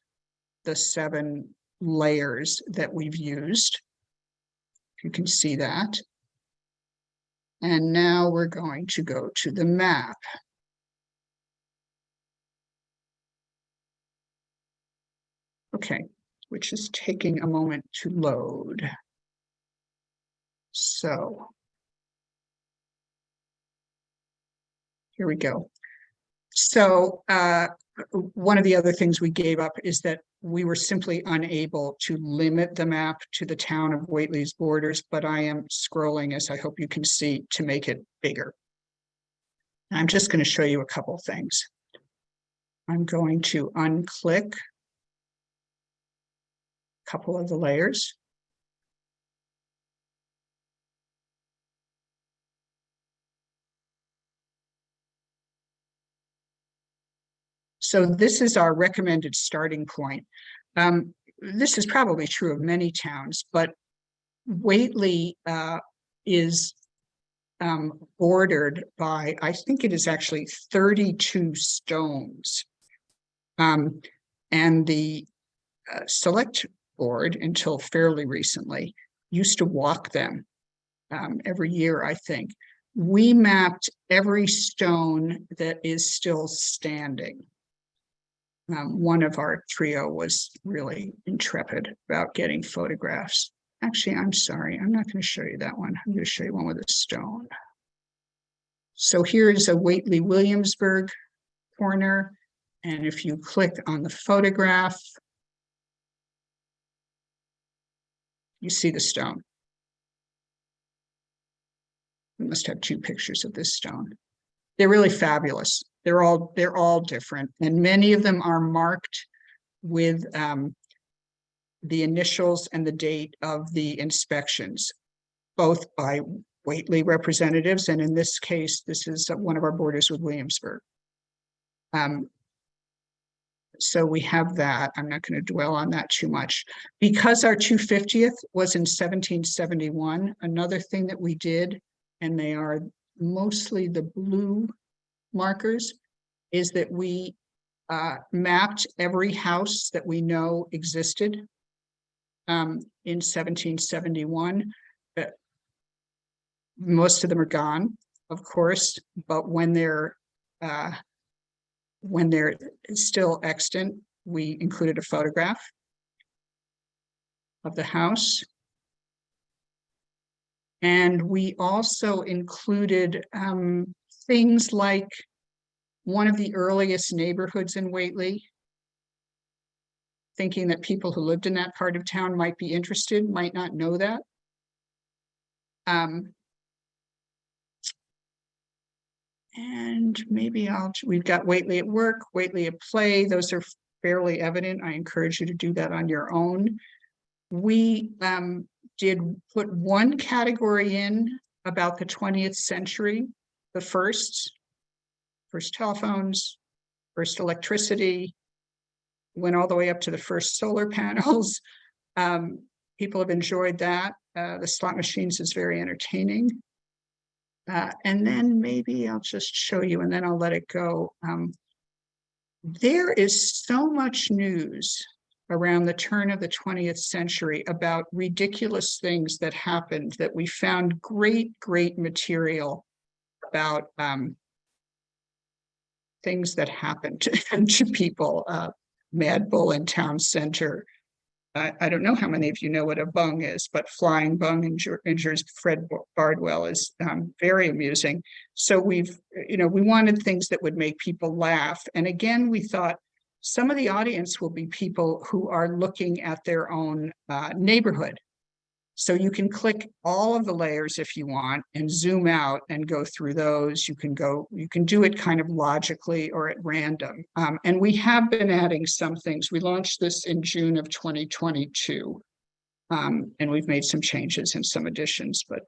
the 7 layers that we've used. You can see that. And now we're going to go to the map. Okay, which is taking a moment to load. So here we go. So one of the other things we gave up is that we were simply unable to limit the map to the town of Whately's borders, but I am scrolling, as I hope you can see, to make it bigger. I'm just going to show you a couple things. I'm going to unclick a couple of the layers. So this is our recommended starting point. This is probably true of many towns, but Whately is bordered by, I think it is actually 32 stones. And the select board, until fairly recently, used to walk them every year, I think. We mapped every stone that is still standing. one of our trio was really intrepid about getting photographs. Actually, I'm sorry, I'm not going to show you that one. I'm going to show you one with a stone. So here is a Whately Williamsburg corner. And if you click on the photograph, you see the stone. We must have two pictures of this stone. They're really fabulous. They're all different, and many of them are marked with the initials and the date of the inspections, both by Whately representatives, and in this case, this is one of our borders with Williamsburg. So we have that. I'm not going to dwell on that too much. Because our 250th was in 1771, another thing that we did, and they are mostly the blue markers, is that we mapped every house that we know existed in 1771. Most of them are gone, of course, but when they're still extant, we included a photograph of the house. And we also included things like one of the earliest neighborhoods in Whately, thinking that people who lived in that part of town might be interested, might not know that. And maybe we've got Whately at Work, Whately at Play. Those are fairly evident. I encourage you to do that on your own. We did put one category in about the 20th century, the first telephones, first electricity, went all the way up to the first solar panels. People have enjoyed that. The slot machines is very entertaining. And then maybe I'll just show you and then I'll let it go. There is so much news around the turn of the 20th century about ridiculous things that happened that we found great material about things that happened to people. Mad Bull in Town Center. I don't know how many of you know what a bung is, but flying bung injures Fred Bardwell is very amusing. So we wanted things that would make people laugh. And again, we thought some of the audience will be people who are looking at their own neighborhood. So you can click all of the layers if you want and zoom out and go through those. You can do it kind of logically or at random. And we have been adding some things. We launched this in June of 2022. And we've made some changes and some additions, but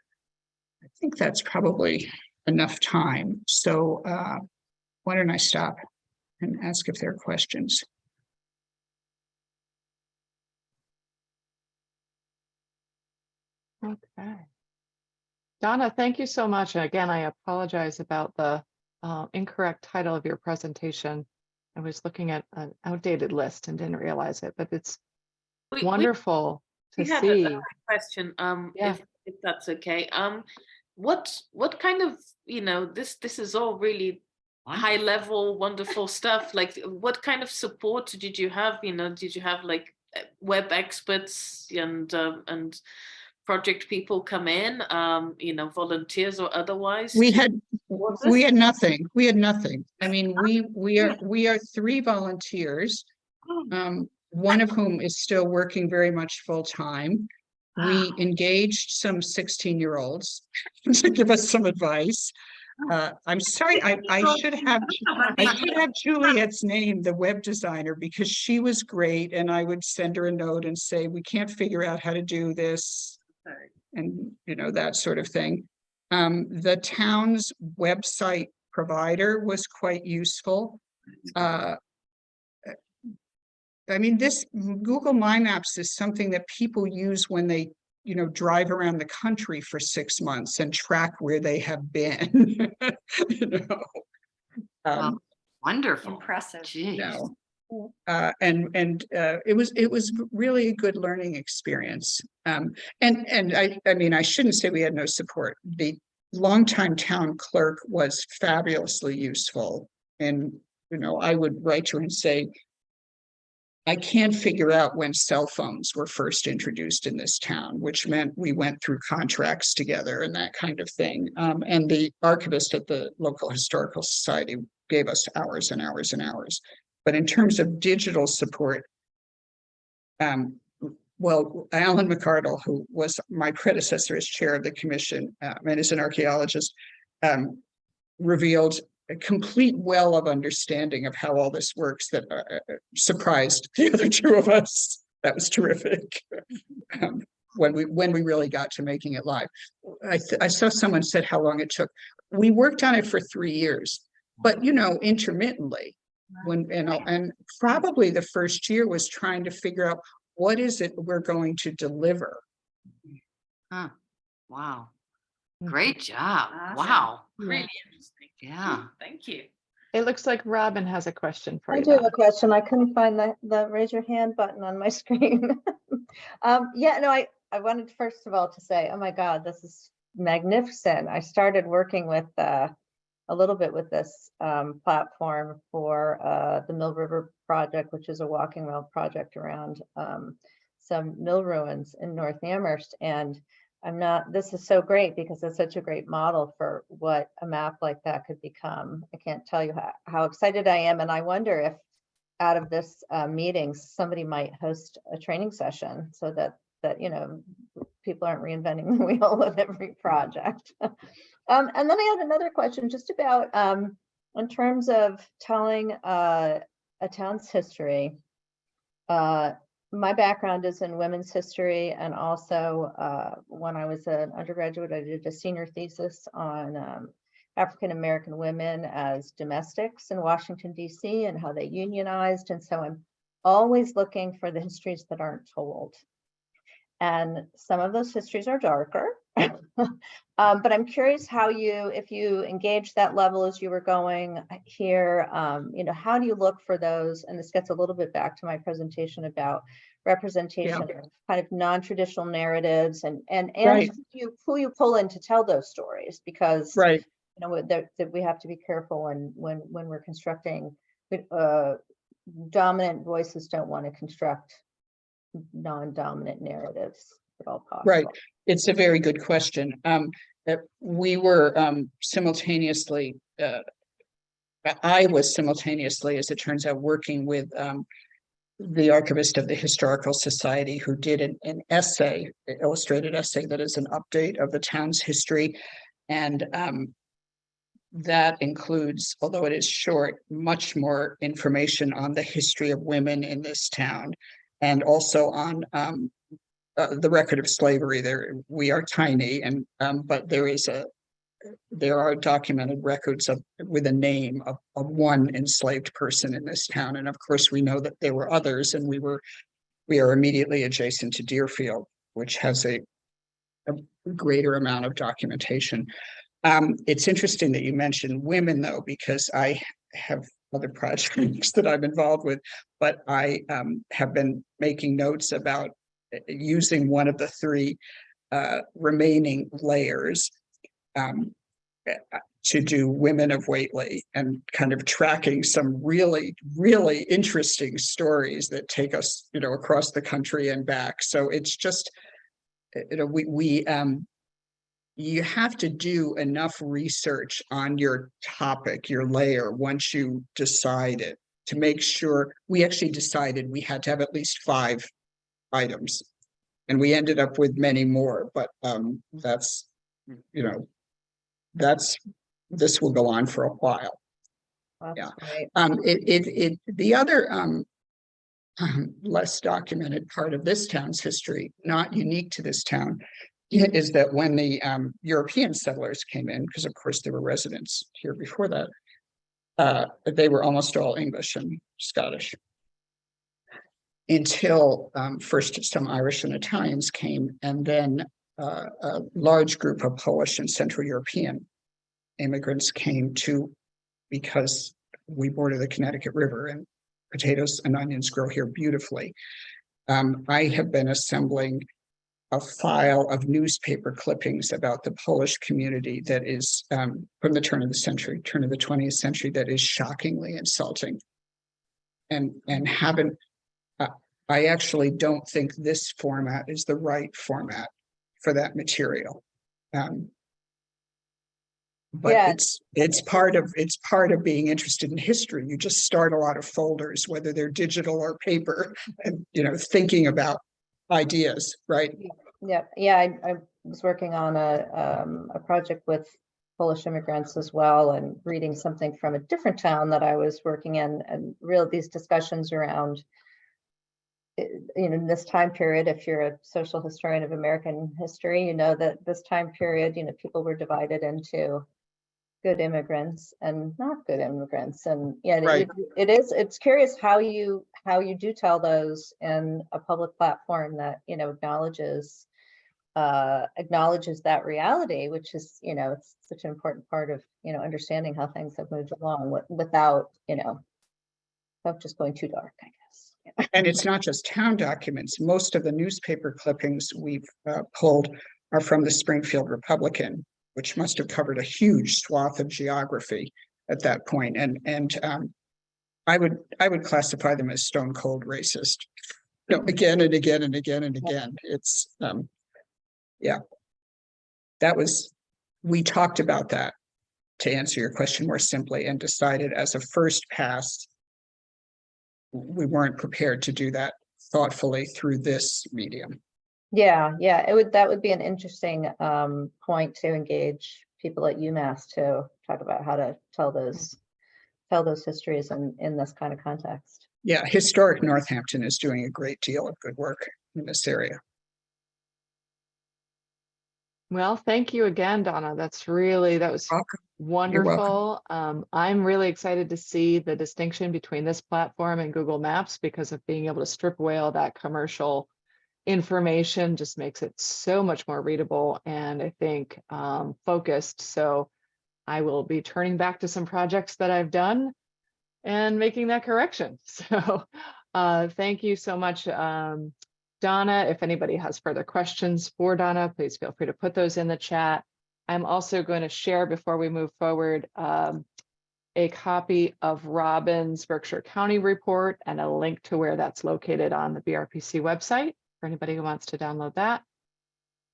I think that's probably enough time. So why don't I stop and ask if there are questions? Okay. Donna, thank you so much. And again, I apologize about the incorrect title of your presentation. I was looking at an outdated list and didn't realize it, but it's wonderful to we had see. a question, Yeah. if that's okay. What kind of, this is all really high level, wonderful stuff. Like, what kind of support did you have? Did you have like web experts and project people come in, volunteers or otherwise? We had nothing. We had nothing. I mean, we are 3 volunteers, one of whom is still working very much full time. We engaged some 16-year-olds to give us some advice. I'm sorry, I should have Juliet's name, the web designer, because she was great, and I would send her a note and say, we can't figure out how to do this. And that sort of thing. The town's website provider was quite useful. I mean, this Google My Maps is something that people use when they drive around the country for 6 months and track where they have been. Wonderful. Impressive. It was really a good learning experience. And I mean, I shouldn't say we had no support. The longtime town clerk was fabulously useful. And, I would write to her and say, I can't figure out when cell phones were first introduced in this town, which meant we went through contracts together and that kind of thing. And the archivist at the local historical society gave us hours and hours and hours. But in terms of digital support, well, Alan McArdle, who was my predecessor as chair of the commission and is an archaeologist, revealed a complete well of understanding of how all this works that surprised the other two of us. That was terrific. When we really got to making it live. I saw someone said how long it took. We worked on it for 3 years, but intermittently. And probably the first year was trying to figure out what is it we're going to deliver. Huh. Wow. Great job. Wow. Really interesting. Yeah. Thank you. It looks like Robin has a question for I you. do have Beth. a question. I couldn't find the raise your hand button on my screen. Yeah, no, I wanted first of all to say, oh my God, this is magnificent. I started working with a little bit with this platform for the Mill River project, which is a walking rail project around some mill ruins in North Amherst. And this is so great because it's such a great model for what a map like that could become. I can't tell you how excited I am. And I wonder if out of this meeting, somebody might host a training session so that people aren't reinventing the wheel with every project. And then I had another question just about in terms of telling a town's history. My background is in women's history, and also when I was an undergraduate, I did a senior thesis on African-American women as domestics in Washington, D.C. and how they unionized. And so I'm always looking for the histories that aren't told. And some of those histories are darker. But I'm curious how if you engage that level as you were going here, how do you look for those? And this gets a little bit back to my presentation about representation of kind of non-traditional narratives and Right. who you pull in to tell those stories, because Right. that we have to be careful when we're constructing. Dominant voices don't want to construct non-dominant narratives at all possible. Right. It's a very good question. We were simultaneously, I was simultaneously, as it turns out, working with the archivist of the Historical Society, who did an essay, an illustrated essay that is an update of the town's history. And that includes, although it is short, much more information on the history of women in this town, and also on the record of slavery. We are tiny, and but there are documented records with a name of one enslaved person in this town, and of course we know that there were others, and we are immediately adjacent to Deerfield, which has a greater amount of documentation. It's interesting that you mentioned women, though, because I have other projects that I'm involved with, but I have been making notes about using one of the 3 remaining layers to do Women of Whately, and kind of tracking some really, really interesting stories that take us, across the country and back. So it's just, you have to do enough research on your topic, your layer, once you decide it, to make sure. We actually decided we had to have at least 5 items, and we ended up with many more, but this will go on for a while. That's great. The other less documented part of this town's history, not unique to this town, is that when the European settlers came in, because of course there were residents here before that, they were almost all English and Scottish, until first some Irish and Italians came, and then a large group of Polish and Central European immigrants came too, because we border the Connecticut River and potatoes and onions grow here beautifully. I have been assembling a file of newspaper clippings about the Polish community that is from the turn of the 20th century, that is shockingly insulting, and haven't I actually don't think this format is the right format for that material. But Yeah. it's part of being interested in history. You just start a lot of folders, whether they're digital or paper, and thinking about ideas, right? Yeah, I was working on a project with Polish immigrants as well, and reading something from a different town that I was working in, and really these discussions around, in this time period, if you're a social historian of American history, you know that this time period, people were divided into good immigrants and not good immigrants, and Right. it's curious how you do tell those in a public platform that acknowledges that reality, which is it's such an important part of understanding how things have moved along without just going too dark, I guess. And it's not just town documents. Most of the newspaper clippings we've pulled are from the Springfield Republican, which must have covered a huge swath of geography at that point. And I would classify them as stone cold racist. Again and again and again and again. It's yeah. We talked about that, to answer your question more simply, and decided as a first pass, we weren't prepared to do that thoughtfully through this medium. Yeah, that would be an interesting point to engage people at UMass to talk about how to tell those histories in this kind of context. Yeah, Historic Northampton is doing a great deal of good work in this area. Well, thank you again, Donna. That was Welcome. wonderful. I'm really excited to see the distinction between this platform and Google Maps, because of being able to strip away all that commercial information just makes it so much more readable and I think focused. So I will be turning back to some projects that I've done and making that correction. So thank you so much, Donna. If anybody has further questions for Donna, please feel free to put those in the chat. I'm also going to share, before we move forward, a copy of Robin's Berkshire County report and a link to where that's located on the BRPC website for anybody who wants to download that.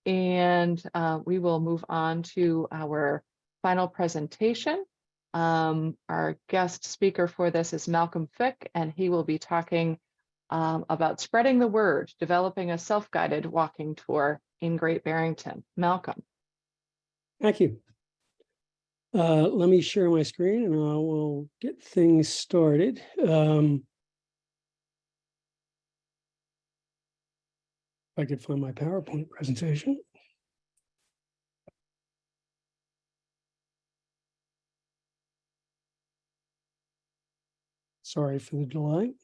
And we will move on to our final presentation. Our guest speaker for this is Malcolm Fick, and he will be talking about spreading the word, developing a self-guided walking tour in Great Barrington. Malcolm. Thank you. Let me share my screen and I will get things started. If I could find my PowerPoint presentation. Sorry for the delay.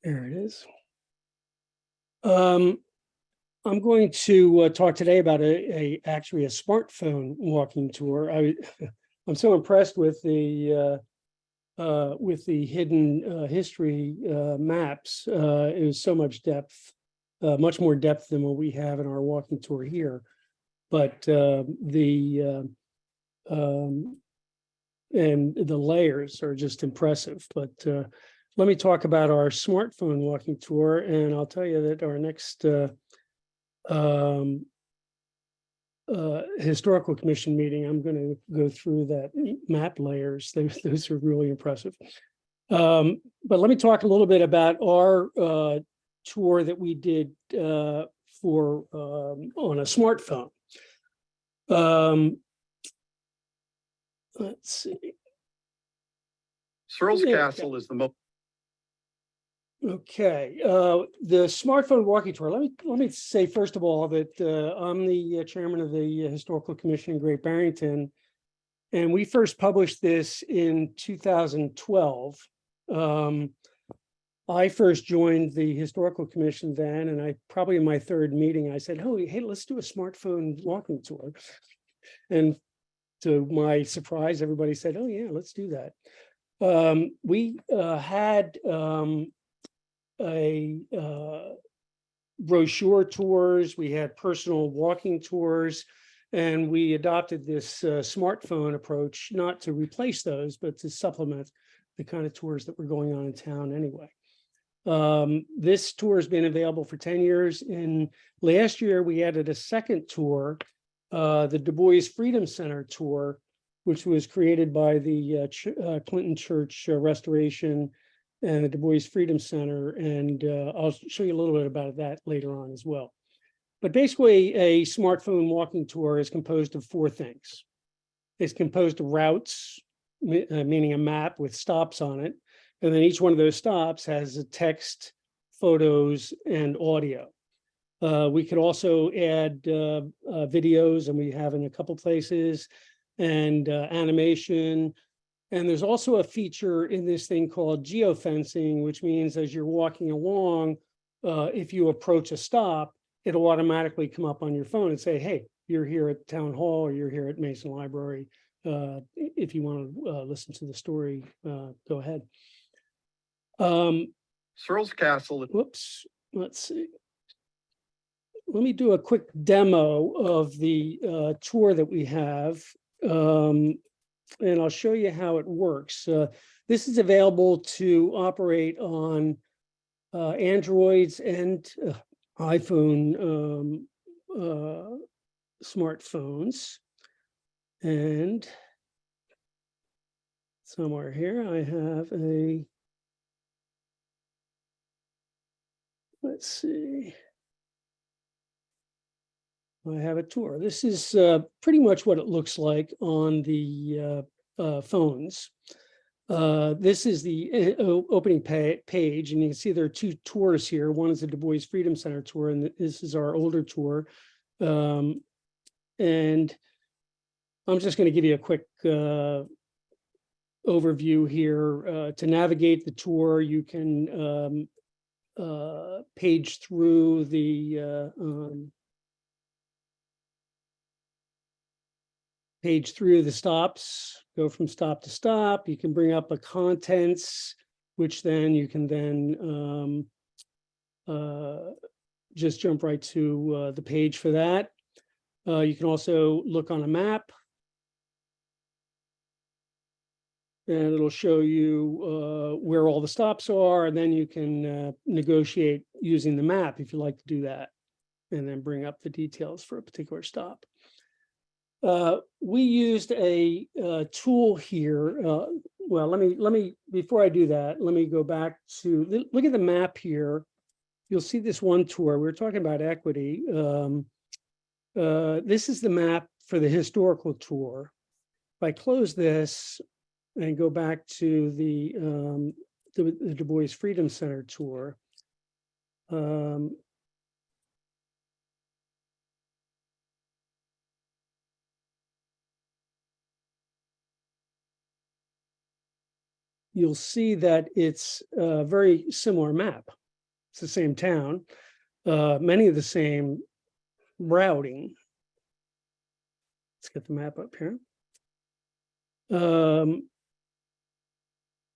There it is. I'm going to talk today about actually a smartphone walking tour. I'm so impressed with the hidden history maps. It was so much depth, much more depth than what we have in our walking tour here. But and the layers are just impressive. But let me talk about our smartphone walking tour, and I'll tell you that our next historical commission meeting, I'm going to go through that map layers. Those are really impressive. But let me talk a little bit about our tour that we did on a smartphone. Let's see. Searles Castle is the most. Okay, the smartphone walking tour. Let me say first of all that I'm the chairman of the Historical Commission in Great Barrington, and we first published this in 2012. I first joined the Historical Commission then, and I probably in my third meeting I said, "Oh, hey, let's do a smartphone walking tour," and to my surprise, everybody said, "Oh yeah, let's do that." We had brochure tours, we had personal walking tours, And we adopted this smartphone approach, not to replace those, but to supplement the kind of tours that were going on in town anyway. This tour has been available for 10 years. In last year, we added a second tour, the Du Bois Freedom Center tour, which was created by the Clinton Church Restoration and the Du Bois Freedom Center. And I'll show you a little bit about that later on as well. But basically, a smartphone walking tour is composed of four things. It's composed of routes, meaning a map with stops on it. And then each one of those stops has a text, photos, and audio. We could also add videos, and we have in a couple places, and animation. And there's also a feature in this thing called geofencing, which means as you're walking along, if you approach a stop, it'll automatically come up on your phone and say, hey, you're here at Town Hall, or you're here at Mason Library. If you want to listen to the story, go ahead. Searles Castle. Whoops, let's see. Let me do a quick demo of the tour that we have, and I'll show you how it works. This is available to operate on Androids and iPhone smartphones. And somewhere here I have a, let's see, I have a tour. This is pretty much what it looks like on the phones. This is the opening page, and you can see there are two tours here. One is the Du Bois Freedom Center tour, and this is our older tour. And I'm just going to give you a quick overview here. To navigate the tour, you can page through the stops, go from stop to stop. You can bring up a contents, which then you can then just jump right to the page for that. You can also look on a map, and it'll show you where all the stops are, and then you can negotiate using the map if you like to do that, and then bring up the details for a particular stop. We used a tool here. Well, let me before I do that, let me go back to look at the map here. You'll see this one tour. We were talking about equity. This is the map for the historical tour. If I close this and go back to the Du Bois Freedom Center tour, you'll see that it's a very similar map. It's the same town, many of the same routing. Let's get the map up here. And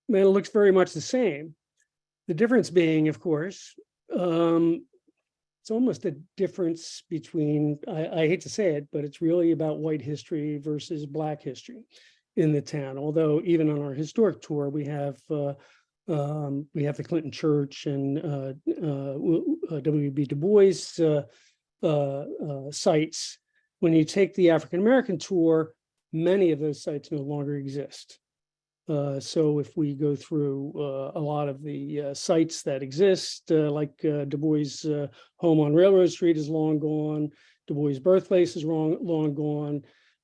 it looks very much the same. The difference being, of course, it's almost a difference between, I hate to say it, but it's really about white history versus Black history in the town. Although even on our historic tour, we have the Clinton Church and W.B. Du Bois sites. When you take the African-American tour, many of those sites no longer exist. So if we go through a lot of the sites that exist, like Du Bois' home on Railroad Street is long gone, Du Bois' birthplace is long gone,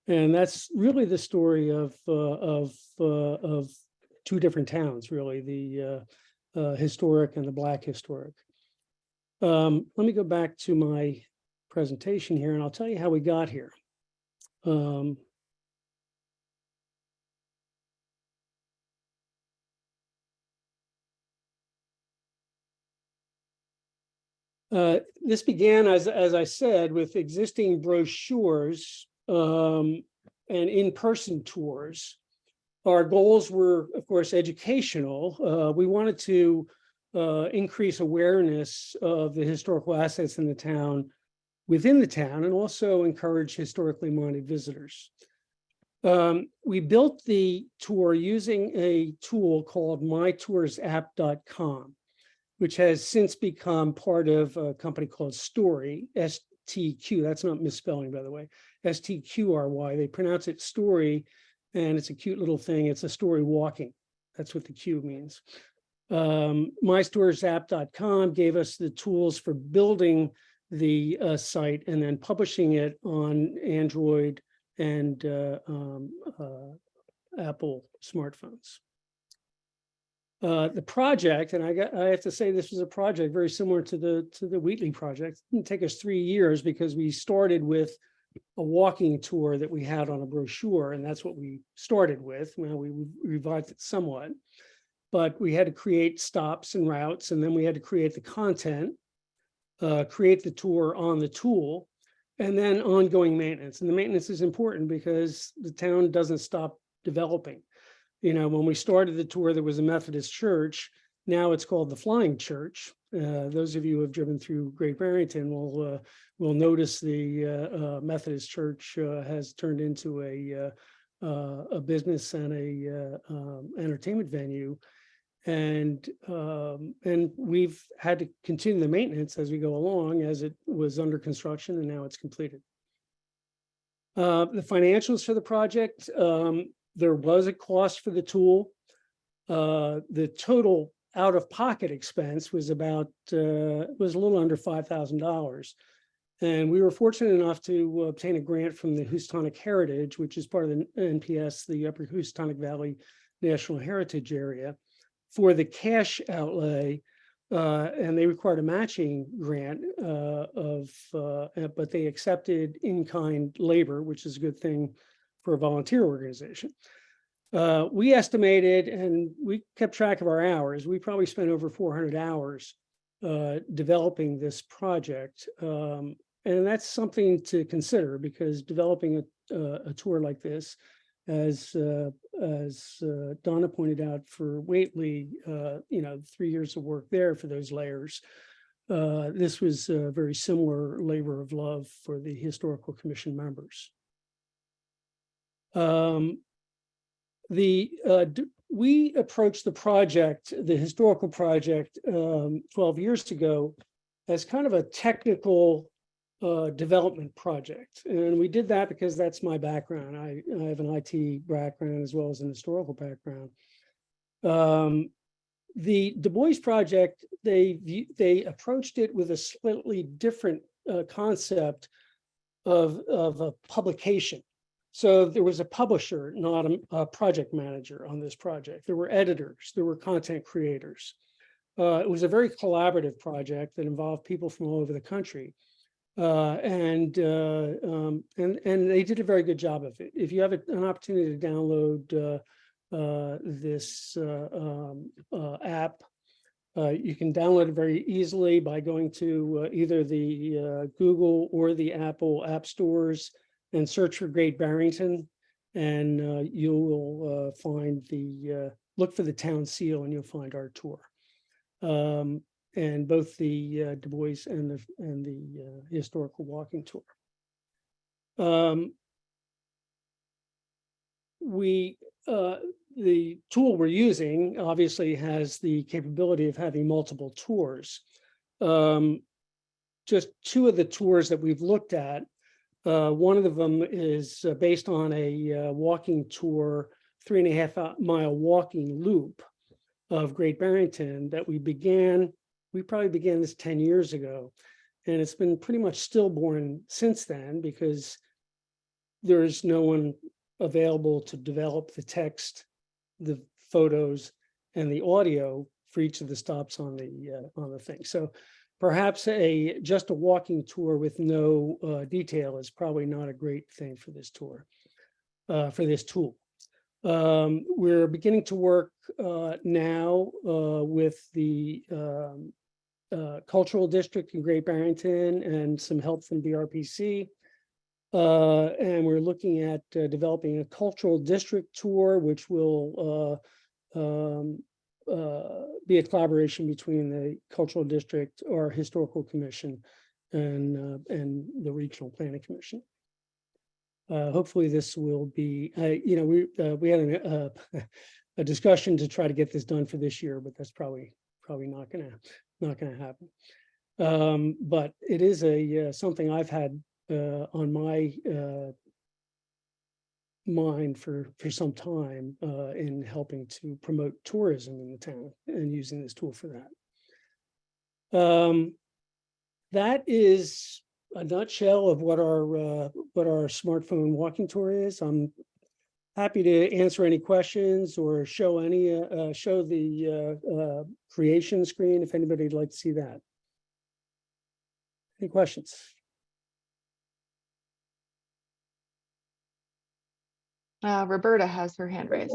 and that's really the story of two different towns, really, the historic and the Black historic. Let me go back to my presentation here, and I'll tell you how we got here. This began, as I said, with existing brochures and in-person tours. Our goals were, of course, educational. We wanted to increase awareness of the historical assets in the town within the town and also encourage historically minded visitors. We built the tour using a tool called mytoursapp.com, which has since become part of a company called Story, STQ. That's not misspelling, by the way, STQRY. They pronounce it Story, and it's a cute little thing. It's a story walking. That's what the Q means. mytoursapp.com gave us the tools for building the site and then publishing it on Android and Apple smartphones. The project, and I have to say this was a project very similar to the Whately project. It didn't take us 3 years because we started with a walking tour that we had on a brochure, and that's what we started with. Well, we revised it somewhat, but we had to create stops and routes, and then we had to create the content, create the tour on the tool, and then ongoing maintenance. And the maintenance is important because the town doesn't stop developing. You know, when we started the tour, there was a Methodist church. Now it's called the Flying Church. Those of you who have driven through Great Barrington will notice the Methodist church has turned into a business and a entertainment venue. And we've had to continue the maintenance as we go along, as it was under construction and now it's completed. The financials for the project, there was a cost for the tool. The total out-of-pocket expense was was a little under $5,000. And we were fortunate enough to obtain a grant from the Houstonic Heritage, which is part of the NPS, the Upper Houstonic Valley National Heritage Area, for the cash outlay, and they required a matching grant but they accepted in-kind labor, which is a good thing for a volunteer organization. We estimated, and we kept track of our hours, we probably spent over 400 hours developing this project. And that's something to consider, because developing a tour like this, as Donna pointed out for Whately, 3 years of work there for those layers. This was a very similar labor of love for the Historical Commission members. We approached the project, the historical project, 12 years ago as kind of a technical development project. And we did that because that's my background. I have an IT background as well as an historical background. The Du Bois project, they approached it with a slightly different concept of a publication. So there was a publisher, not a project manager on this project. There were editors, there were content creators. It was a very collaborative project that involved people from all over the country. And they did a very good job of it. If you have an opportunity to download this app, you can download it very easily by going to either the Google or the Apple app stores and search for Great Barrington, and you will find look for the town seal and you'll find our tour. And both the Du Bois and the historical walking tour. The tool we're using obviously has the capability of having multiple tours. Just two of the tours that we've looked at, one of them is based on a walking tour, 3.5 mile walking loop of Great Barrington that we probably began this 10 years ago. And it's been pretty much stillborn since then because there's no one available to develop the text, the photos, and the audio for each of the stops on the thing. So perhaps just a walking tour with no detail is probably not a great thing for this tour, for this tool. We're beginning to work now with the cultural district in Great Barrington and some help from BRPC. And we're looking at developing a cultural district tour, which will be a collaboration between the cultural district or historical commission and the Regional Planning Commission. Hopefully this will be, we had a discussion to try to get this done for this year, but that's probably not gonna happen. But it is something I've had on my mind for some time in helping to promote tourism in the town and using this tool for that. That is a nutshell of what our smartphone walking tour is. I'm happy to answer any questions or show the creation screen if anybody'd like to see that. Any questions? Roberta has her hand raised.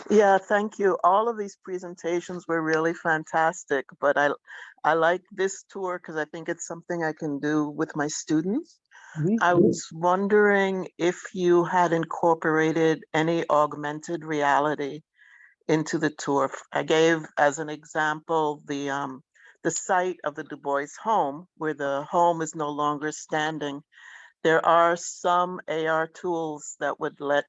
Yeah, thank you. All of these presentations were really fantastic, but I like this tour because I think it's something I can do with my students. I was wondering if you had incorporated any augmented reality into the tour. I gave as an example the site of the Du Bois home, where the home is no longer standing. There are some AR tools that would let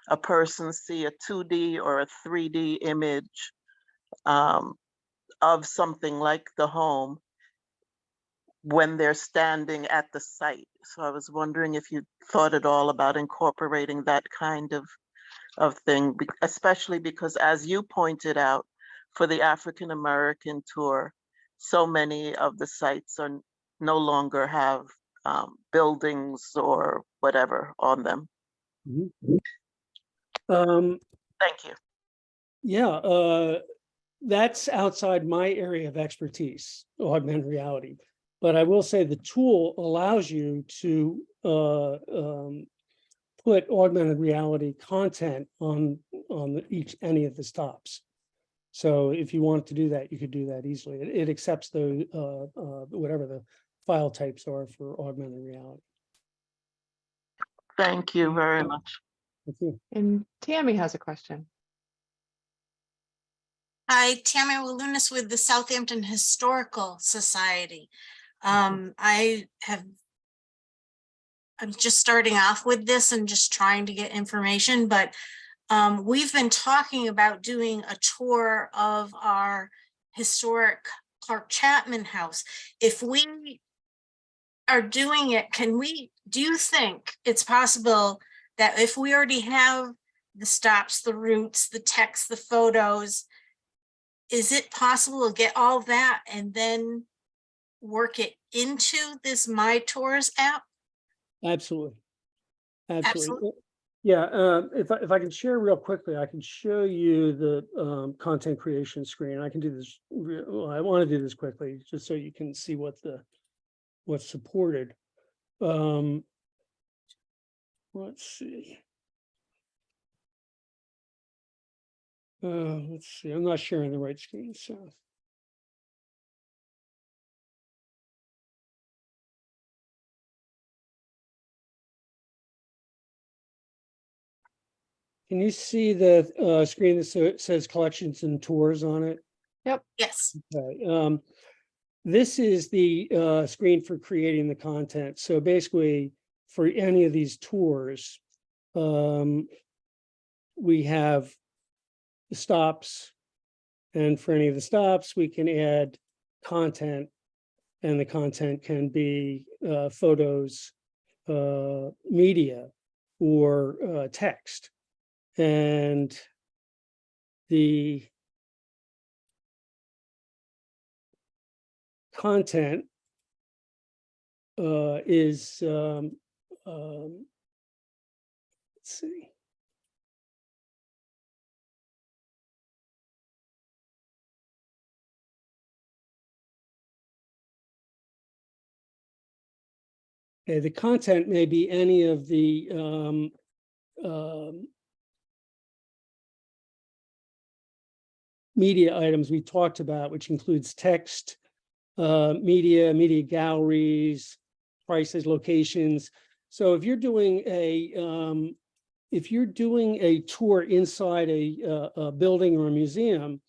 a person see a 2D or a 3D image of something like the home when they're standing at the site. So I was wondering if you thought at all about incorporating that kind of thing, especially because, as you pointed out, for the African American tour, so many of the sites are no longer have buildings or whatever on them. Thank you. Yeah, that's outside my area of expertise, augmented reality. But I will say the tool allows you to put augmented reality content on any of the stops. So if you want to do that, you could do that easily. It accepts the whatever the file types are for augmented reality. Thank you very much. Thank you. And Tammy has a question. Hi, Tammy Walunas with the Southampton Historical Society. I'm just starting off with this and just trying to get information, but we've been talking about doing a tour of our historic Clark Chapman house. If we are doing it, do you think it's possible that if we already have the stops, the routes, the text, the photos, is it possible to get all that and then work it into this My Tours app? Absolutely. Absolutely. Yeah, if I can share real quickly, I can show you the content creation screen. I can do this. Well, I want to do this quickly just so you can see what's supported. Let's see. Let's see. I'm not sharing the right screen, so. Can you see the screen that says collections and tours on it? Yep. Yes. Okay. This is the screen for creating the content. So basically, for any of these tours, we have the stops, and for any of the stops, we can add content, and the content can be photos, media, or text. And the content is, let's see. Okay, the content may be any of the media items we talked about, which includes text, media galleries, prices, locations. So if you're doing a tour inside a building or a museum,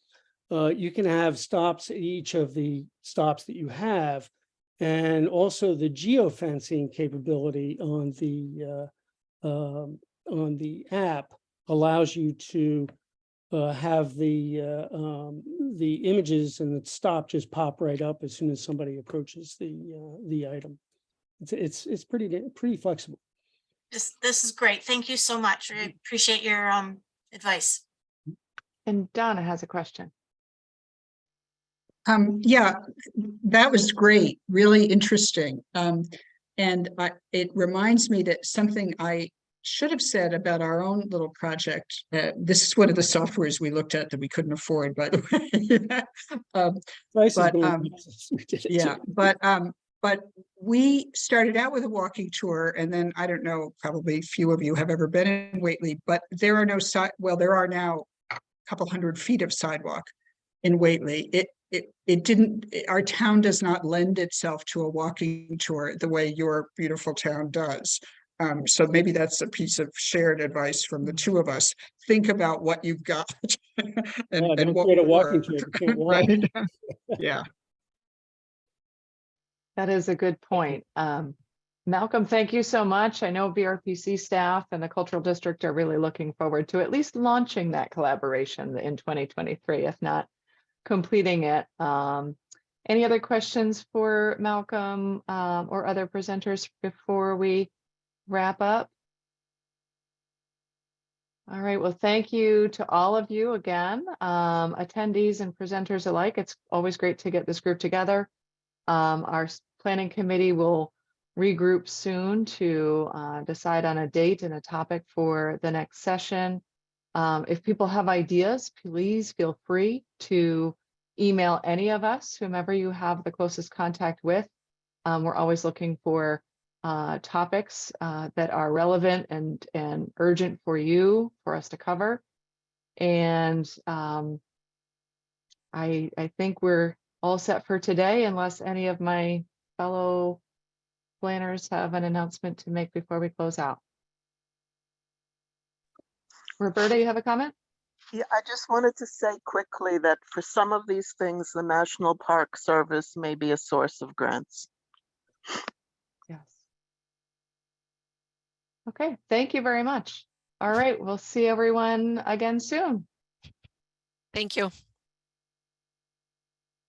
you can have stops at each of the stops that you have, And also the geofencing capability on the app allows you to have the images and the stop just pop right up as soon as somebody approaches the item. It's pretty flexible. This is great. Thank you so much. I appreciate your advice. And Donna has a question. Yeah, that was great, really interesting. And it reminds me that something I should have said about our own little project. This is one of the softwares we looked at that we couldn't afford, by the way. But we started out with a walking tour, and then I don't know, probably few of you have ever been in Whately, but there are no there are now a couple 100 feet of sidewalk in Whately. Our town does not lend itself to a walking tour the way your beautiful town does. So maybe that's a piece of shared advice from the two of us. Think about what you've got and what create a walking tour. Right? Yeah. That is a good point. Malcolm, thank you so much. I know BRPC staff and the Cultural District are really looking forward to at least launching that collaboration in 2023, if not completing it. Any other questions for Malcolm or other presenters before we wrap up? All right, well, thank you to all of you again, attendees and presenters alike. It's always great to get this group together. Our planning committee will regroup soon to decide on a date and a topic for the next session. If people have ideas, please feel free to email any of us, whomever you have the closest contact with. We're always looking for topics that are relevant and urgent for you, for us to cover. And I think we're all set for today, unless any of my fellow planners have an announcement to make before we close out. Roberta, you have a comment? Yeah, I just wanted to say quickly that for some of these things, the National Park Service may be a source of grants. Yes. Okay, thank you very much. All right, we'll see everyone again soon. Thank you.